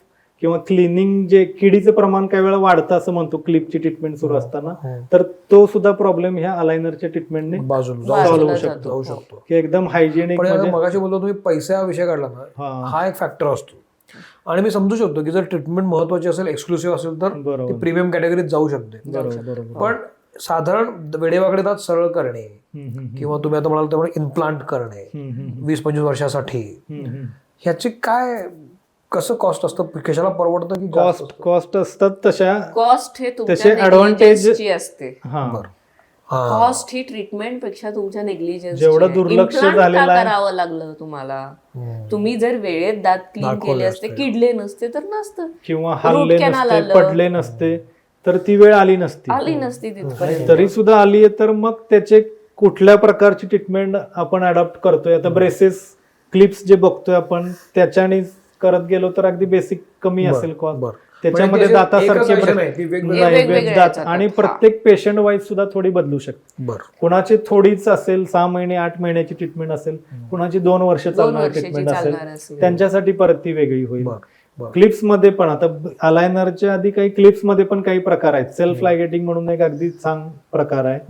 किंवा क्लिनिंग जे किडीचं प्रमाण काही वेळा वाढतं असं म्हणतो क्लिपची ट्रीटमेंट सुरू असताना. तर तो सुद्धा प्रॉब्लेम ह्या अलायनरच्या ट्रीटमेंटने बाजूला solve बाजूला होऊ जातो. शकतो. जाऊ शकतो. की एकदम हायजेनिक पण म्हणजे मगाशी बोलतो तुम्ही पैसा विषय काढला ना, हा. हा एक फॅक्टर असतो आणि मी समजू शकतो की जर ट्रीटमेंट महत्वाची असेल, एक्सक्लुसिव्ह असेल तर बरोबर. ती प्रीमियम कॅटेगरीत जाऊ शकते. बरोबर. पण साधारण वेडेवाकडे दात सरळ करणे हम्म. किंवा तुम्ही आता म्हणाल त्यामुळे इम्प्लांट करणे 20-25 वर्षासाठी, ह्याची काय कसं कॉस्ट असतं, कशाला परवडतं की जास्त असतं? कॉस्ट असतात तशा. कॉस्ट हे तसे तुमच्या advantage- negligence असते. हा. हा. कॉस्ट ही ट्रीटमेंट पेक्षा तुमच्या नेग्लिजन्स जेवढं दुर्लक्ष झालेलं आहे. करावं लागलं तुम्हाला. तुम्ही जर वेळेत दात क्लीन दाखवले केले असते, असते. किडले नसते तर नसतं, किंवा Root हल्ले canal नसते, आलं. पडले नसते तर ती वेळ आली नसती. आली नसती तिथपर्यंत. तरी सुद्धा आली आहे तर मग त्याचे कुठल्या प्रकारची ट्रीटमेंट आपण अडॉप्ट करतोय. आता ब्रेसेस क्लिप्स जे बघतोय आपण त्याच्याने करत गेलो तर अगदी बेसिक कमी असेल कॉस्ट. बरं. त्याच्यामध्ये म्हणजे दातासारखे एकच brace- नाही, ती वेगवेगळी- नाही, वेगवेगळ्या दात याच्यात आणि आहेत. प्रत्येक पेशंट वाईज सुद्धा थोडी बदलू शकते. बरं कुणाची थोडीच असेल 6 महिने 8 महिन्याची ट्रीटमेंट असेल, कुणाची 2 वर्ष 2 चालणारी वर्षाची ट्रीटमेंट चालणार असेल, असेल. त्यांच्यासाठी परत ती वेगळी होईल. बरं बरं क्लिप्स मध्ये पण आता अलायनरच्या आधी काही क्लिप्स मध्ये पण काही प्रकार आहेत. सेल्फ लायगेटिंग म्हणून एक अगदी चांग प्रकार आहे.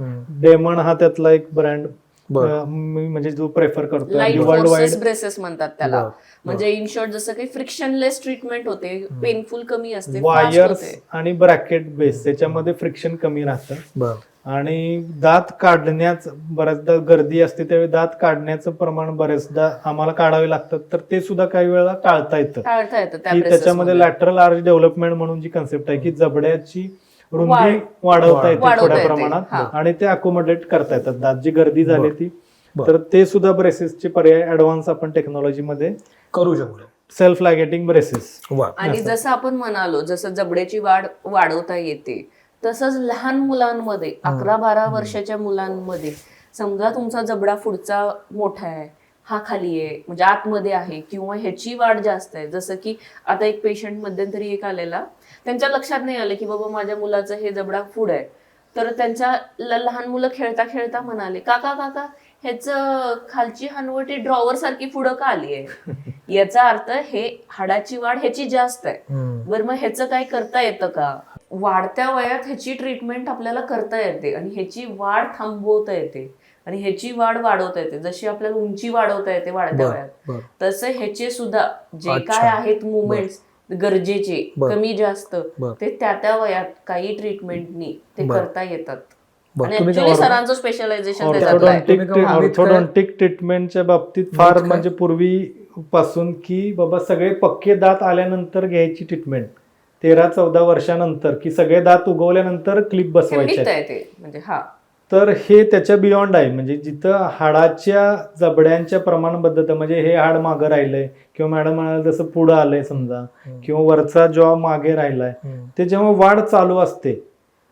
डेमन हा त्यातला एक ब्रँड बरं. म्हणजे जो प्रेफर करतो light world wide. Forces braces म्हणतात त्याला. बरं. म्हणजे इन शॉर्ट जसं काही फ्रिक्शनलेस ट्रीटमेंट होते, पेनफुल कमी असते, fast वायर्स होते. आणि ब्रॅकेट बेस त्याच्यामध्ये फ्रिक्शन कमी राहतं बरं आणि दात काढण्याच बऱ्याचदा गर्दी असते त्यावेळी दात काढण्याचं प्रमाण बरेचदा आम्हाला काढावे लागतात. तर ते सुद्धा काही वेळा टाळता येतं. टाळता येतं त्या की braces त्याच्यामध्ये मध्ये. लॅटरल आर्च डेव्हलपमेंट म्हणून जी कन्सेप्ट आहे की जबड्याची रुंदी वाढ- वाढवता येते वाढवता थोड्या येते. प्रमाणात हा. आणि ते अकोमोडेट करता येतात. दात जी गर्दी झाली ती बरं. तर ते सुद्धा ब्रेसेसचे पर्याय ऍडव्हान्स आपण टेक्नॉलॉजीमध्ये करू शकतो. Self ligating braces. वा आणि जसं आपण म्हणालो, जसं जबड्याची वाढ वाढवता येते, तसंच लहान मुलांमध्ये 11-12 वर्षाच्या मुलांमध्ये समजा तुमचा जबडा पुढचा मोठा आहे, हा खाली आहे, म्हणजे आतमध्ये आहे किंवा ह्याची वाढ जास्त आहे. जसं की आता एक पेशंट मध्यंतरी एक आलेला, त्यांच्या लक्षात नाही आलं की बाबा माझ्या मुलाचं हे जबडा पुढं आहे. तर त्यांच्या लहान मुलं खेळता खेळता म्हणाले, काका काका ह्याचं खालची हनवटी ड्रॉवर सारखी पुढं का आली आहे? याचा अर्थ हे हाडाची वाढ ह्याची जास्त आहे. बरं, मग ह्याचं काय करता येतं का? वाढत्या वयात ह्याची ट्रीटमेंट आपल्याला करता येते आणि ह्याची वाढ थांबवता येते आणि ह्याची वाढ वाढवता येते. जशी आपल्याला उंची वाढवता येते वाढत्या बरं, वयात, बरं. तसं ह्याचे सुद्धा जे अच्छा. काय आहेत मुवमेंट्स गरजेचे बरं. कमी जास्त बरं. ते त्या वयात काही ट्रीटमेंटनी ते बरं. करता येतात. बरं, आणि तुम्ही काय ऍक्च्युली ortho- सरांचं स्पेशलायझेशन त्याच्यातलं आहे. ऑर्थोडॉन्टिक तुम्ही काय म्हणता? ऑर्थोडॉन्टिक ट्रीटमेंटच्या बाबतीत फार काय? म्हणजे पूर्वी पासून की बाबा सगळे पक्के दात आल्यानंतर घ्यायची ट्रीटमेंट 13-14 वर्षानंतर की सगळे दात उगवल्यानंतर क्लिप बसवायचे खंडित आहे ते, म्हणजे हा तर हे त्याच्या बियॉन्ड आहे. म्हणजे जिथं हाडाच्या जबड्यांच्या प्रमाणबद्धता म्हणजे हे हाड मागं राहिलंय किंवा मॅडम म्हणाल तसं पुढं आलंय समजा किंवा वरचा जॉ मागे राहिलाय, ते जेव्हा वाढ चालू असते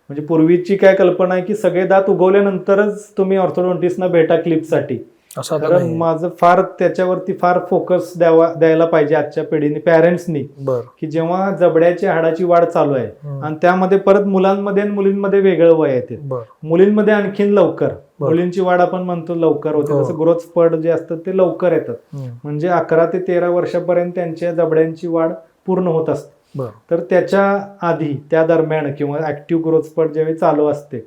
म्हणजे पूर्वीची काय कल्पना आहे की सगळे दात उगवल्यानंतरच तुम्ही ऑर्थोडॉन्टिस्टना भेटा क्लिपसाठी. असं आता खरं नाही. माझं फार त्याच्यावरती फार फोकस द्यायला पाहिजे आजच्या पिढीने, पॅरेंट्सनी, बरं की जेव्हा जबड्याच्या हाडाची वाढ चालू आहे आणि त्यामध्ये परत मुलांमध्ये आणि मुलींमध्ये वेगळं वय येते. बरं मुलींमध्ये आणखीन लवकर, बरं. मुलींची वाढ आपण म्हणतो लवकर होते, हो. जसं ग्रोथ स्पर्ट जे असतात ते लवकर येतात. म्हणजे 11 ते 13 वर्षापर्यंत त्यांच्या जबड्यांची वाढ पूर्ण होत असते. बरं तर त्याच्या आधी त्या दरम्यान किंवा ऍक्टिव्ह ग्रोथ स्पर्ट ज्यावेळी चालू असते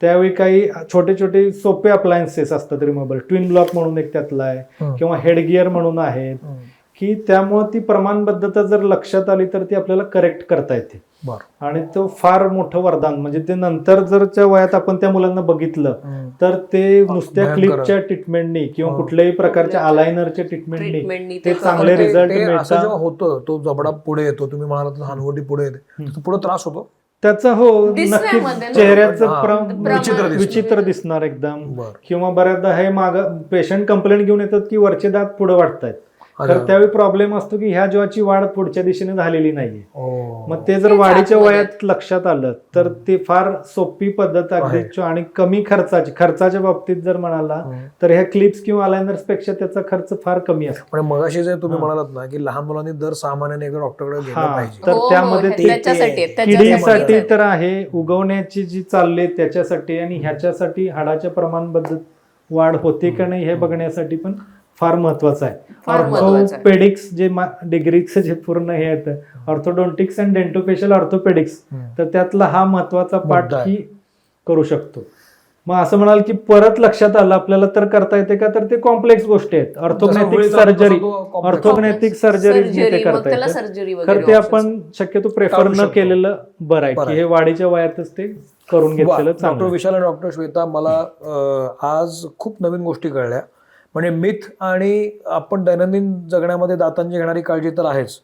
त्यावेळी काही छोटे छोटे सोपे अप्लायन्सेस असतात रिमूव्हेबल. ट्विन ब्लॉक म्हणून एक त्यातला आहे किंवा हेडगिअर म्हणून आहेत की त्यामुळे ती प्रमाणबद्धता जर लक्षात आली तर ती आपल्याला करेक्ट करता येते. बरं. आणि तो फार मोठं वरदान, म्हणजे ते नंतर जरच्या वयात आपण त्या मुलांना बघितलं तर ते नुसत्या भयंकर. क्लिपच्या ट्रीटमेंटनी किंवा कुठल्याही प्रकारच्या अलायनरच्या ट्रीटमेंटनी ट्रीटमेंटनी ते ते चांगले ते- रिझल्ट ते असं मिळतात. जेव्हा होतं तो जबडा पुढे येतो, तुम्ही म्हणालात हानवटी पुढे येते, तर पुढे त्रास होतो. त्याचा हो दिसण्यामध्ये नक्कीच ना. चेहऱ्याचं हा, विचित्र दिसतं. विचित्र दिसणार एकदम. बरं. किंवा बऱ्याचदा हे माग पेशंट कंप्लेंट घेऊन येतात की वरचे दात पुढे वाढतायत, तर अच्छा. त्यावेळी प्रॉब्लेम असतो की ह्या जीवाची वाढ पुढच्या दिशेने झालेली नाहीये. ओ. मग ते जर तेच वाढीच्या आतमध्ये. वयात लक्षात आलं तर ते फार सोपी पद्धत अगदी आणि कमी खर्चाच्या बाबतीत जर म्हणाला तर ह्या क्लिप्स किंवा अलायनर्स पेक्षा त्याचा खर्च फार कमी असतो. म्हणजे मगाशी जे तुम्ही म्हणालात ना की लहान मुलांनी दर 6 महिन्याने एकदा डॉक्टरकडे गेलं हा, पाहिजे. तर हो, हो, त्यामध्ये हे त्याच्यासाठी आहे, किडीसाठी त्याच्यासाठी तर आहे, उगवण्याची जी चालली त्याच्यासाठी, आणि ह्याच्यासाठी हाडाच्या प्रमाणबद्ध वाढ होते का नाही हे बघण्यासाठी पण फार महत्वाचं आहे. फार महत्वाचं आहे. ऑर्थोपेडिक्स जे डिग्रीचं जे पूर्ण हे येतं, ऑर्थोडोंटिक्स अँड डेंटोफेशियल ऑर्थोपेडिक्स, तर त्यातला हा महत्वाचा पाठ मुद्दा आहे. ही करू शकतो. मग असं म्हणाल की परत लक्षात आलं आपल्याला तर करता येते का, तर ते कॉम्प्लेक्स गोष्टी आहेत. ऑर्थोग्नॅटिक वेळ जातो तसा सर्जरी, तो complex ऑर्थोग्नॅटिक सर्जरी Surgery, ते मग करता त्याला येते. सर्जरी वगैरे तर ते options आपण शक्यतो प्रेफर टाळू न शकतो. केलेलं बरं आहे, बरं की आहे. हे वाढीच्या वयातच ते करून घेतलेलं डॉक्टर चांगलं. विशाल आणि डॉक्टर श्वेता, मला आज खूप नवीन गोष्टी कळल्या. म्हणजे मिथ आणि आपण दैनंदिन जगण्यामध्ये दातांची घेणारी काळजी तर आहेच,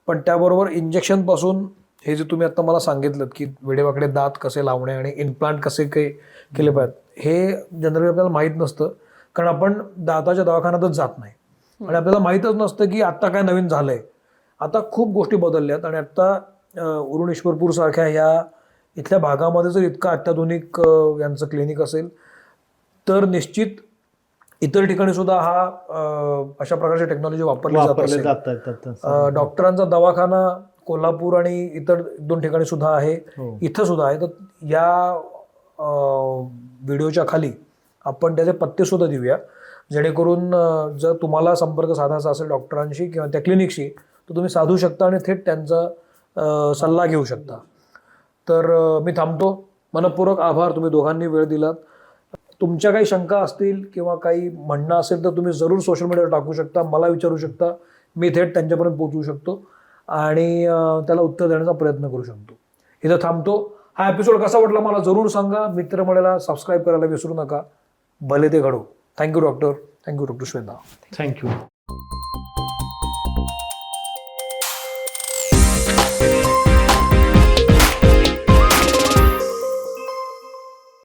पण त्याबरोबर इंजेक्शन पासून हे जे तुम्ही आता मला सांगितलं की वेडेवाकडे दात कसे लावणे आणि इम्प्लांट कसे काही केले पाहिजेत, हे जनरली आपल्याला माहीत नसतं, कारण आपण दाताच्या दवाखान्यातच जात नाही आणि आपल्याला माहीतच नसतं की आता काय नवीन झालंय. आता खूप गोष्टी बदलल्यात आणि आता उरण ईश्वरपूर सारख्या ह्या इथल्या भागामध्ये जर इतकं अत्याधुनिक यांचं क्लिनिक असेल तर निश्चित इतर ठिकाणी सुद्धा हा अशा प्रकारची टेक्नॉलॉजी वापरली जात वापरले असेल. जातात. डॉक्टरांचा दवाखाना कोल्हापूर आणि इतर 1-2 ठिकाणी सुद्धा आहे, हो. इथं सुद्धा आहे. तर या व्हिडिओच्या खाली आपण त्याचे पत्ते सुद्धा देऊया, जेणेकरून जर तुम्हाला संपर्क साधायचा असेल डॉक्टरांशी किंवा त्या क्लिनिकशी तर तुम्ही साधू शकता आणि थेट त्यांचा सल्ला घेऊ शकता. तर मी थांबतो. मनपूर्वक आभार, तुम्ही दोघांनी वेळ दिलात. तुमच्या काही शंका असतील किंवा काही म्हणणं असेल तर तुम्ही जरूर सोशल मीडियावर टाकू शकता, मला विचारू शकता, मी थेट त्यांच्यापर्यंत पोहोचवू शकतो आणि त्याला उत्तर देण्याचा प्रयत्न करू शकतो. इथं थांबतो. हा एपिसोड कसा वाटला मला जरूर सांगा. मित्रमंडळाला सबस्क्राईब करायला विसरू नका. भले ते घडो. Thank you doctor. Thank you doctor Shweta. Thank you.